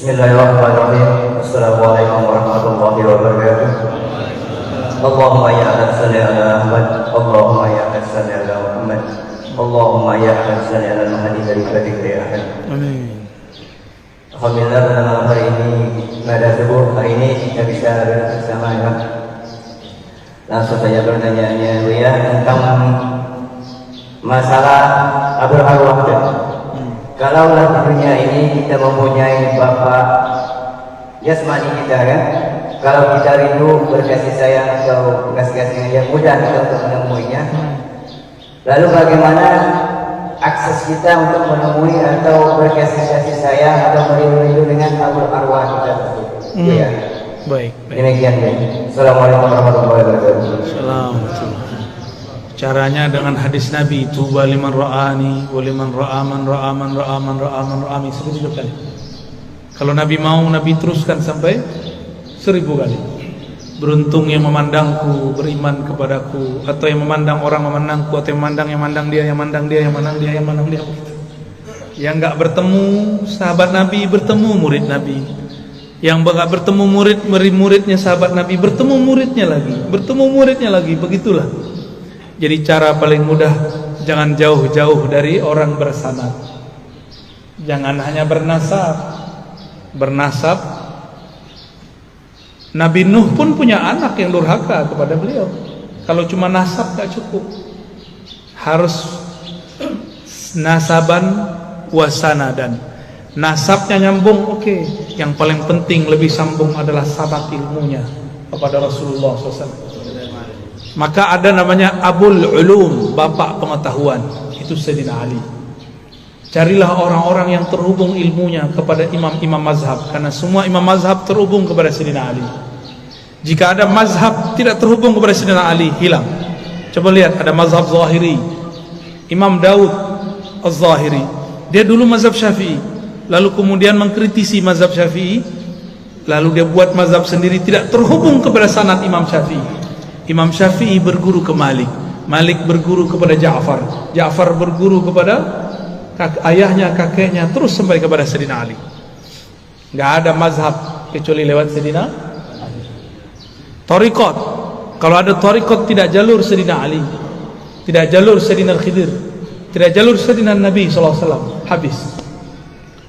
Bismillahirrahmanirrahim. Assalamualaikum warahmatullahi wabarakatuh. Allahumma ya salli ala Muhammad. Allahumma ya salli ala Muhammad. Allahumma ya salli ala Muhammad dari dzikri ahad. Amin. Alhamdulillah pada malam hari ini, pada subuh hari ini kita bisa bersama ya. Langsung saja pertanyaannya ya tentang masalah abul arwah. Kalau di dunia ini kita mempunyai bapak jasmani kita kan, kalau kita rindu berkasih sayang atau kasih yang mudah kita untuk menemuinya. Lalu bagaimana akses kita untuk menemui atau berkasih sayang atau merindu dengan abul arwah kita tersebut? Ya. Baik. Demikian ya. Assalamualaikum warahmatullahi wabarakatuh. Assalamualaikum. Caranya dengan hadis Nabi, tuba liman ra'ani wa liman ra'a man ra'a man ra'a man ra'a man ra'ami 1000 kali. Kalau Nabi mau, Nabi teruskan sampai 1000 kali. Beruntung yang memandangku, beriman kepadaku, atau yang memandang orang memandangku, atau yang memandang dia, yang mandang dia, yang mandang dia, yang mandang dia. Yang enggak bertemu sahabat Nabi, bertemu murid Nabi. Yang enggak bertemu muridnya sahabat Nabi, bertemu muridnya lagi, begitulah. Jadi cara paling mudah, jangan jauh-jauh dari orang bersanad. Jangan hanya bernasab. Nabi Nuh pun punya anak yang durhaka kepada beliau. Kalau cuma nasab gak cukup, harus nasaban wasanadan. Nasabnya nyambung, oke. Yang paling penting lebih sambung adalah sanad ilmunya kepada Rasulullah SAW. Maka ada namanya Abul Ulum, bapak pengetahuan, itu Sayyidina Ali. Carilah orang-orang yang terhubung ilmunya kepada imam-imam mazhab, karena semua imam mazhab terhubung kepada Sayyidina Ali. Jika ada mazhab tidak terhubung kepada Sayyidina Ali, hilang. Coba lihat, ada mazhab Zahiri, Imam Daud Az-Zahiri, dia dulu mazhab Syafi'i, lalu kemudian mengkritisi mazhab Syafi'i, lalu dia buat mazhab sendiri, tidak terhubung kepada sanad Imam Syafi'i. Imam Syafi'i berguru ke Malik, Malik berguru kepada Ja'far, Ja'far berguru kepada ayahnya, kakeknya, terus sampai kepada Sayyidina Ali. Enggak ada mazhab kecuali lewat Sayyidina Ali. Thariqat, kalau ada thariqat tidak jalur Sayyidina Ali, tidak jalur Sayyidina Khidir, tidak jalur Sayyidina Nabi SAW, habis.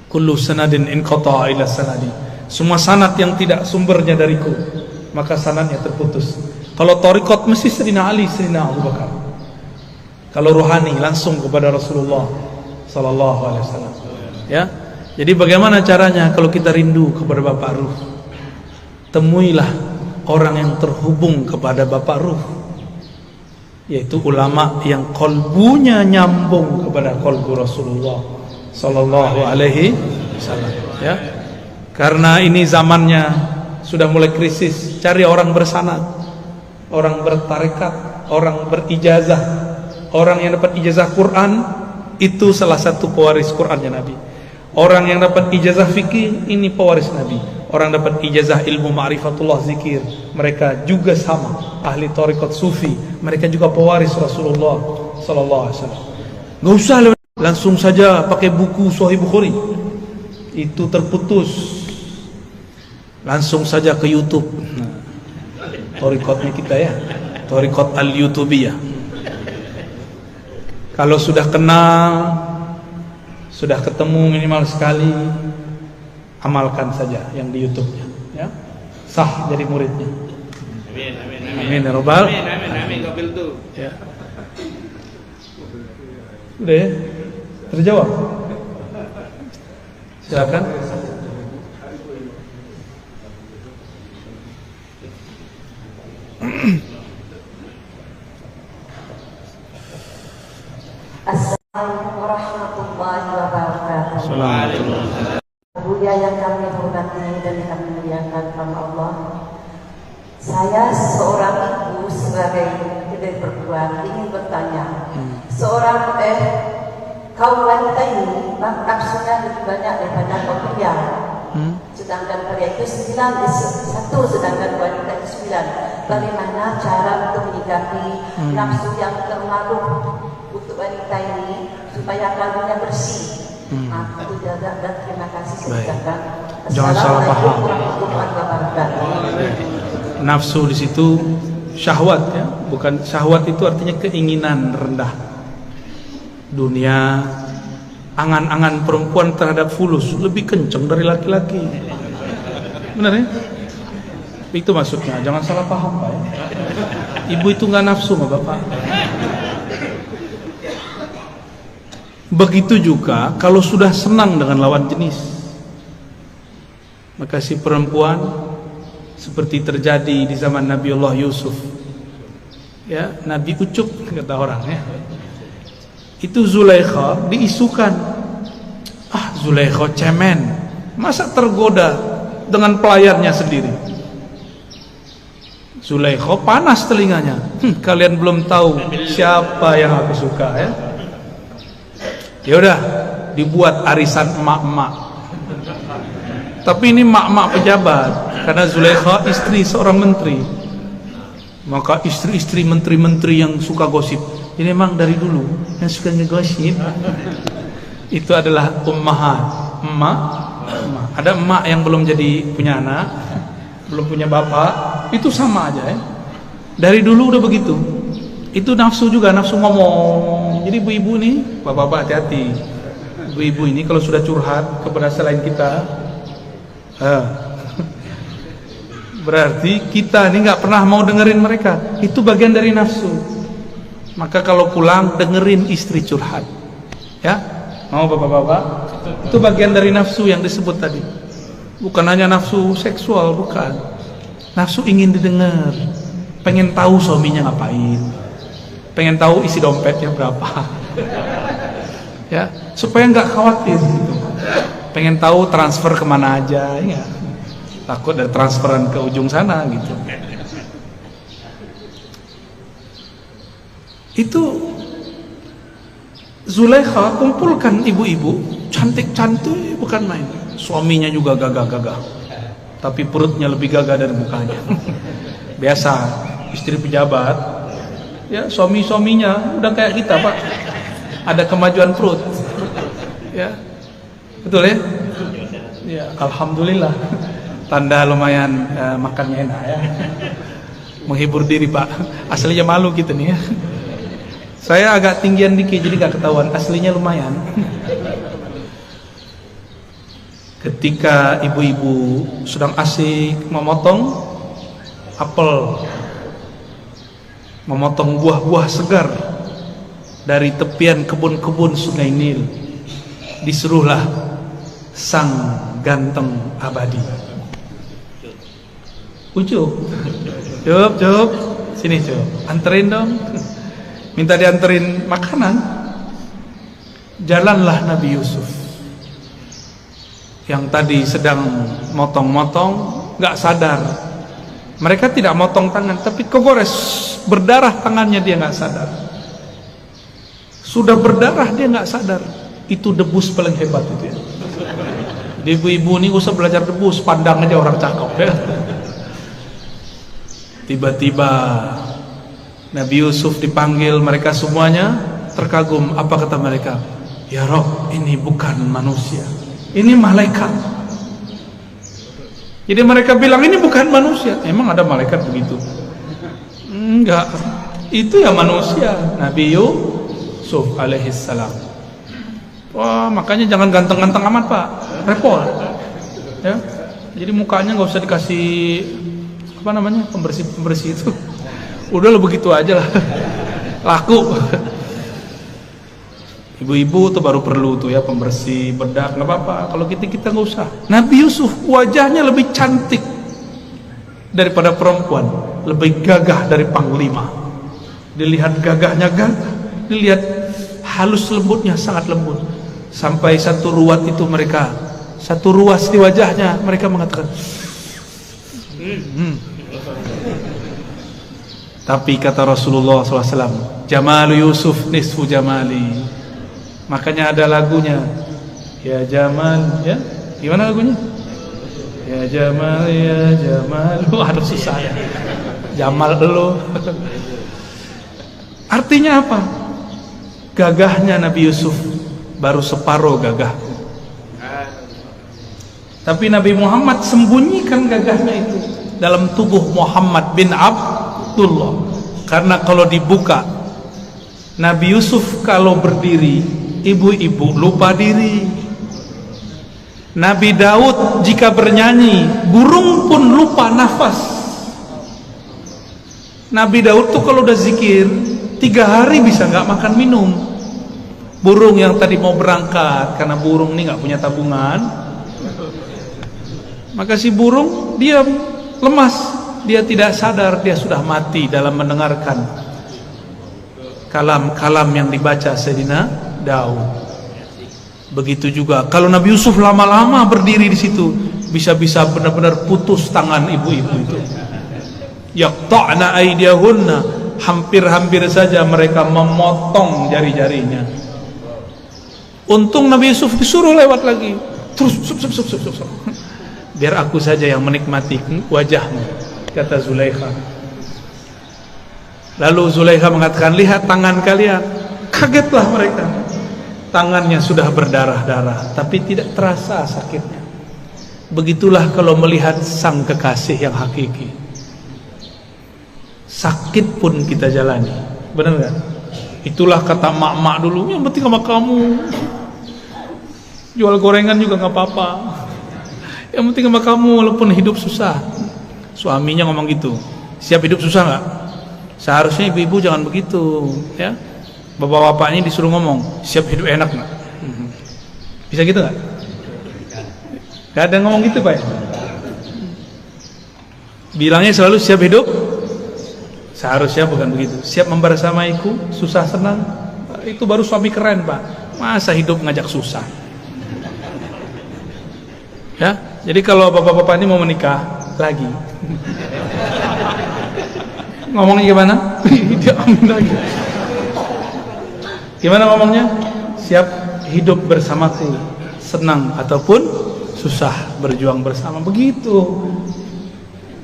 Kullu sanadin inqata'a ila sanadi. Semua sanad yang tidak sumbernya dariku, maka sanadnya terputus. Kalau thariqat mesti Sayyidina Ali, Sayyidina Abu Bakar. Kalau ruhani langsung kepada Rasulullah sallallahu alaihi wasallam. Ya. Jadi bagaimana caranya kalau kita rindu kepada Bapak Ruh? Temuilah orang yang terhubung kepada Bapak Ruh, yaitu ulama yang kolbunya nyambung kepada kolbu Rasulullah sallallahu alaihi wasallam. Ya. Karena ini zamannya sudah mulai krisis, cari orang bersanad, orang bertarekat, orang berijazah, orang yang dapat ijazah Quran, itu salah satu pewaris Qurannya Nabi. Orang yang dapat ijazah fikih, ini pewaris Nabi. Orang dapat ijazah ilmu ma'rifatullah zikir, mereka juga sama. Ahli tarekat sufi, mereka juga pewaris Rasulullah sallallahu alaihi wasallam. Enggak usah langsung saja pakai buku Sahih Bukhari, itu terputus. Langsung saja ke YouTube. Thariqatnya kita ya, Thariqat al-Yutubiyah. Kalau sudah kenal, sudah ketemu minimal sekali, amalkan saja yang di YouTube-nya, ya. Sah jadi muridnya. Amin, amin, amin. Amin ya Rabbal. Amin, amin, amin. Kabil tuh. Ya. Udah ya? Terjawab. Silakan. Assalamualaikum warahmatullahi wabarakatuh. Assalamualaikum. Buya yang kami hormati dan kami muliakan sama Allah. Saya seorang ibu sebagai kedai perempuan ingin bertanya, seorang kaum wanita ini nafsunya lebih banyak daripada kaum pria. Sedangkan pria itu 9, sedangkan wanita itu 9. Bagaimana cara untuk menyikapi nafsu yang terlalu untuk wanita ini supaya kalbunya bersih? Itu jaga dan terima kasih saya ucapkan. Jangan salah paham. Assalamualaikum warahmatullahi wabarakatuh. Nafsu di situ syahwat ya, bukan syahwat itu artinya keinginan rendah. Dunia, angan-angan perempuan terhadap fulus lebih kencang dari laki-laki. Benar ya? Itu maksudnya, jangan salah paham Pak ya. Ibu itu nggak nafsu sama bapak. Begitu juga kalau sudah senang dengan lawan jenis, maka si perempuan seperti terjadi di zaman Nabiullah Yusuf ya, Nabi ucup kata orang ya, itu Zulaikha diisukan, Zulaikha cemen, masa tergoda dengan pelayannya sendiri. Zulaikha panas telinganya, kalian belum tahu siapa yang aku suka ya. Ya udah, dibuat arisan emak-emak. Tapi ini emak-emak pejabat, karena Zulaikha istri seorang menteri. Maka istri-istri menteri-menteri yang suka gosip, ini memang dari dulu yang suka ngegosip itu adalah ummahat, emak. Ada emak yang belum jadi punya anak, belum punya bapak, itu sama aja ya. Dari dulu udah begitu. Itu nafsu juga, nafsu ngomong. Jadi ibu-ibu nih, bapak-bapak hati-hati. Ibu-ibu ini kalau sudah curhat kepada selain kita, berarti kita ini nggak pernah mau dengerin mereka. Itu bagian dari nafsu. Maka kalau pulang dengerin istri curhat, ya, mau bapak-bapak? Itu bagian dari nafsu yang disebut tadi. Bukan hanya nafsu seksual, bukan. Nafsu ingin didengar, pengen tahu suaminya ngapain, pengen tahu isi dompetnya berapa, ya, supaya nggak khawatir gitu. Pengen tahu transfer kemana aja, ya, takut ada transferan ke ujung sana gitu. Itu Zulaikha kumpulkan ibu-ibu cantik-cantik bukan main, suaminya juga gagah-gagah, tapi perutnya lebih gagah dari mukanya. Biasa istri pejabat ya, suaminya udah kayak kita Pak, ada kemajuan perut ya, betul ya? Ya, alhamdulillah, tanda lumayan makannya enak ya, menghibur diri Pak. Aslinya malu kita nih ya, saya agak tinggian dikit jadi gak ketahuan, aslinya lumayan. Ketika ibu-ibu sedang asik memotong apel, memotong buah-buah segar dari tepian kebun-kebun Sungai Nil, disuruhlah sang ganteng abadi, Ucup, cup, sini cup, anterin dong, minta dianterin makanan. Jalanlah Nabi Yusuf yang tadi sedang motong-motong, gak sadar. Mereka tidak motong tangan, tapi kegores, berdarah tangannya, dia gak sadar. Sudah berdarah dia gak sadar. Itu debus paling hebat itu ya. Ibu-ibu ini usah belajar debus, pandang aja orang cakep ya. Tiba-tiba Nabi Yusuf dipanggil, mereka semuanya terkagum. Apa kata mereka? Ya Rob, ini bukan manusia, ini malaikat. Jadi mereka bilang ini bukan manusia. Emang ada malaikat begitu? Enggak, itu ya manusia, Nabi Yusuf alaihissalam. Wah, makanya jangan ganteng-ganteng amat Pak, repot ya. Jadi mukanya nggak usah dikasih apa namanya, pembersih itu. Udah lo begitu aja lah, laku. Ibu-ibu tuh baru perlu tuh ya pembersih, bedak, nggak apa-apa. Kalau kita nggak usah. Nabi Yusuf wajahnya lebih cantik daripada perempuan, lebih gagah dari panglima. Dilihat gagahnya gagah, dilihat halus lembutnya sangat lembut. Sampai satu ruas itu mereka, satu ruas di wajahnya mereka mengatakan. Tapi kata Rasulullah SAW, Jamalu Yusuf nisfu jamali. Makanya ada lagunya, ya Jamal, ya gimana lagunya? Ya Jamal, ya Jamal. Aduh susah ya, Jamal lo. Artinya apa? Gagahnya Nabi Yusuf baru separuh gagah. Tapi Nabi Muhammad sembunyikan gagahnya itu dalam tubuh Muhammad bin Abdullah. Karena kalau dibuka, Nabi Yusuf kalau berdiri, ibu-ibu lupa diri. Nabi Daud jika bernyanyi, burung pun lupa nafas. Nabi Daud tuh kalau udah zikir 3 hari bisa nggak makan minum. Burung yang tadi mau berangkat, karena burung ini nggak punya tabungan, maka si burung dia lemas, dia tidak sadar dia sudah mati dalam mendengarkan kalam-kalam yang dibaca Sayyidina Daud. Begitu juga kalau Nabi Yusuf lama-lama berdiri di situ, bisa-bisa benar-benar putus tangan ibu-ibu itu. Yaqta'na aydiyahunna, hampir-hampir saja mereka memotong jari-jarinya. Untung Nabi Yusuf disuruh lewat lagi. Terus sup. Biar aku saja yang menikmati wajahmu, kata Zulaikha. Lalu Zulaikha mengatakan, lihat tangan kalian. Kagetlah mereka. Tangannya sudah berdarah-darah, tapi tidak terasa sakitnya. Begitulah kalau melihat sang kekasih yang hakiki. Sakit pun kita jalani, benar kan? Itulah kata mak-mak dulu, yang penting sama kamu. Jual gorengan juga nggak apa-apa. Yang penting sama kamu walaupun hidup susah. Suaminya ngomong gitu. Siap hidup susah nggak? Seharusnya ibu-ibu jangan begitu, ya. Bapak-bapaknya disuruh ngomong, siap hidup enak nggak? Bisa gitu nggak? Gak ada ngomong gitu, Pak. Bilangnya selalu siap hidup. Seharusnya bukan begitu. Siap membersamaiku, susah senang. Itu baru suami keren, Pak. Masa hidup ngajak susah? Ya, jadi kalau bapak-bapak ini mau menikah lagi, ngomongnya gimana? Dia amin lagi. Gimana ngomongnya? Siap hidup bersamaku, senang ataupun susah, berjuang bersama. Begitu.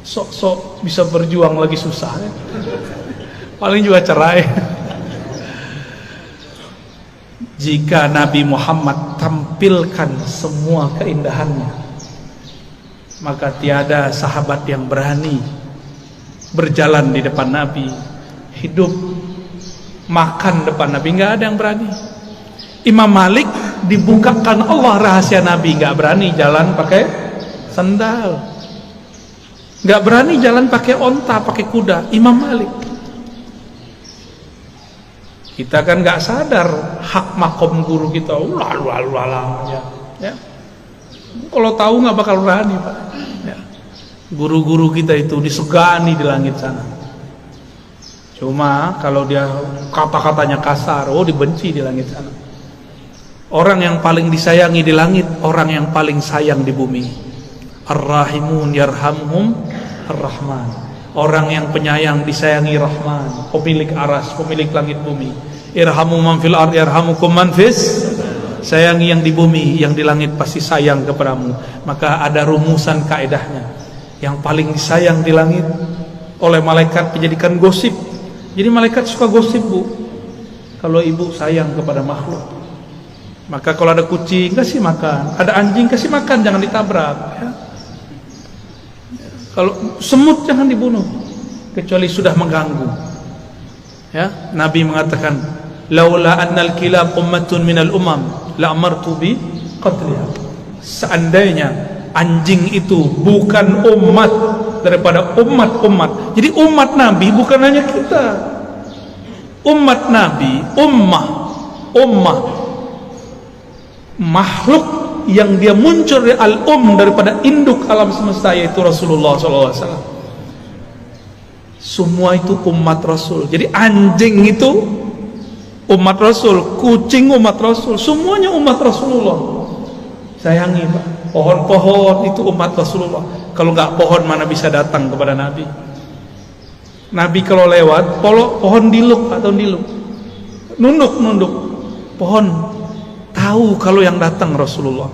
Sok-sok bisa berjuang lagi susah, ya? Paling juga cerai. Jika Nabi Muhammad tampilkan semua keindahannya, maka tiada sahabat yang berani berjalan di depan Nabi, hidup makan depan Nabi, nggak ada yang berani. Imam Malik dibukakan Allah rahasia Nabi, nggak berani jalan pakai sandal, nggak berani jalan pakai onta, pakai kuda. Imam Malik. Kita kan nggak sadar hak makom guru kita, ya. Kalau tahu nggak bakal berani, Pak. Ya. Guru-guru kita itu disegani di langit sana. Cuma kalau dia kata-katanya kasar, dibenci di langit sana. Orang yang paling disayangi di langit, orang yang paling sayang di bumi. Ar-Rahimun yarhamhum Ar-Rahman. Orang yang penyayang disayangi Rahman, pemilik aras, pemilik langit bumi. Irhamu man fil ard yarhamukum man fis. Sayangi yang di bumi, yang di langit pasti sayang kepadamu. Maka ada rumusan kaedahnya. Yang paling disayang di langit oleh malaikat dijadikan gosip. Jadi malaikat suka gosip, Bu. Kalau ibu sayang kepada makhluk, maka kalau ada kucing kasih makan, ada anjing kasih makan, jangan ditabrak, ya. Kalau semut jangan dibunuh kecuali sudah mengganggu, ya. Nabi mengatakan, laula annal kilab ummatun minal umam la amartu bi qatliha. Seandainya anjing itu bukan umat daripada umat-umat. Jadi umat Nabi bukan hanya kita. Umat Nabi, ummah makhluk yang dia muncul dari daripada induk alam semesta, yaitu Rasulullah SAW. Semua itu umat Rasul. Jadi anjing itu umat Rasul, kucing umat Rasul, semuanya umat Rasulullah. Sayangi, Pak. Pohon-pohon itu umat Rasulullah. Kalau nggak pohon mana bisa datang kepada Nabi? Nabi kalau lewat, pohon diluk atau diluk, nunduk. Pohon tahu kalau yang datang Rasulullah.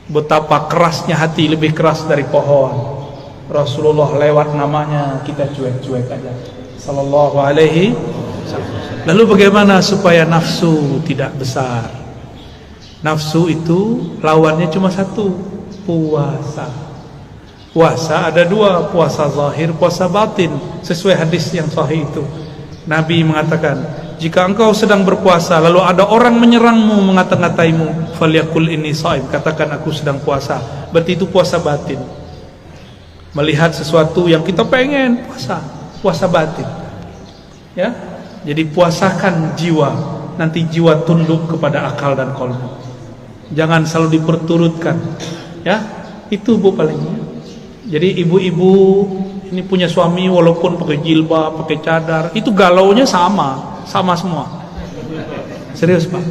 Betapa kerasnya hati, lebih keras dari pohon. Rasulullah lewat namanya, kita cuek-cuek aja. Sallallahu alaihi wasallam. Lalu bagaimana supaya nafsu tidak besar? Nafsu itu lawannya cuma satu, puasa. Puasa ada dua, puasa zahir, puasa batin. Sesuai hadis yang sahih itu, Nabi mengatakan, jika engkau sedang berpuasa lalu ada orang menyerangmu, mengata-ngataimu, falyaqul inni shaim, katakan aku sedang puasa. Berarti itu puasa batin. Melihat sesuatu yang kita pengen, puasa batin. Ya, jadi puasakan jiwa, nanti jiwa tunduk kepada akal dan qalbu. Jangan selalu diperturutkan. Ya, itu Bu palingnya. Jadi ibu-ibu ini punya suami walaupun pakai jilbab, pakai cadar, itu galaunya sama semua. Serius Pak,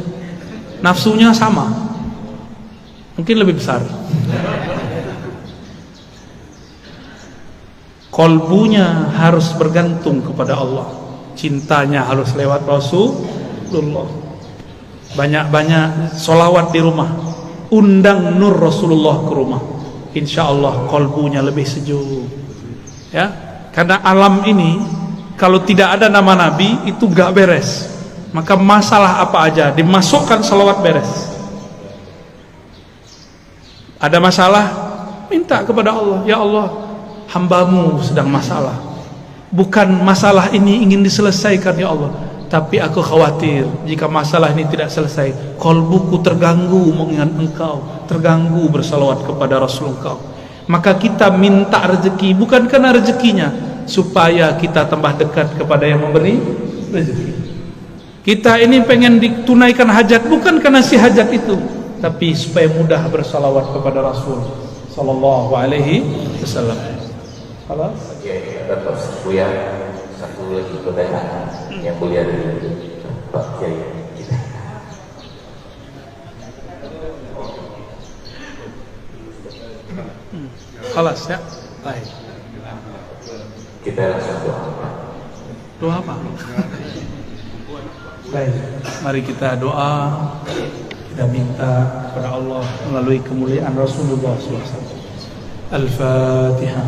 nafsunya sama, mungkin lebih besar. Kolbunya harus bergantung kepada Allah, cintanya harus lewat Rasulullah. Banyak-banyak sholawat di rumah, undang nur Rasulullah ke rumah, insya Allah kolbunya lebih sejuk. Ya, karena alam ini kalau tidak ada nama Nabi itu gak beres. Maka masalah apa aja dimasukkan salawat beres. Ada masalah, minta kepada Allah, ya Allah, hambamu sedang masalah. Bukan masalah ini ingin diselesaikan ya Allah, tapi aku khawatir jika masalah ini tidak selesai, kolbuku terganggu mengingat engkau, terganggu bersalawat kepada Rasul engkau. Maka kita minta rezeki bukan karena rezekinya, supaya kita tambah dekat kepada yang memberi rezeki. Kita ini pengen ditunaikan hajat bukan karena si hajat itu, tapi supaya mudah bersalawat kepada Rasul sallallahu alaihi wasallam. Halo? Ya, terus Buya, satu lagi pertanyaan yang mulia dari Pak Kiai kita. Kelas ya. Baik. Kita langsung doa. Doa apa? Baik. Mari kita doa. Kita minta kepada Allah melalui kemuliaan Rasulullah SAW. Al-Fatihah.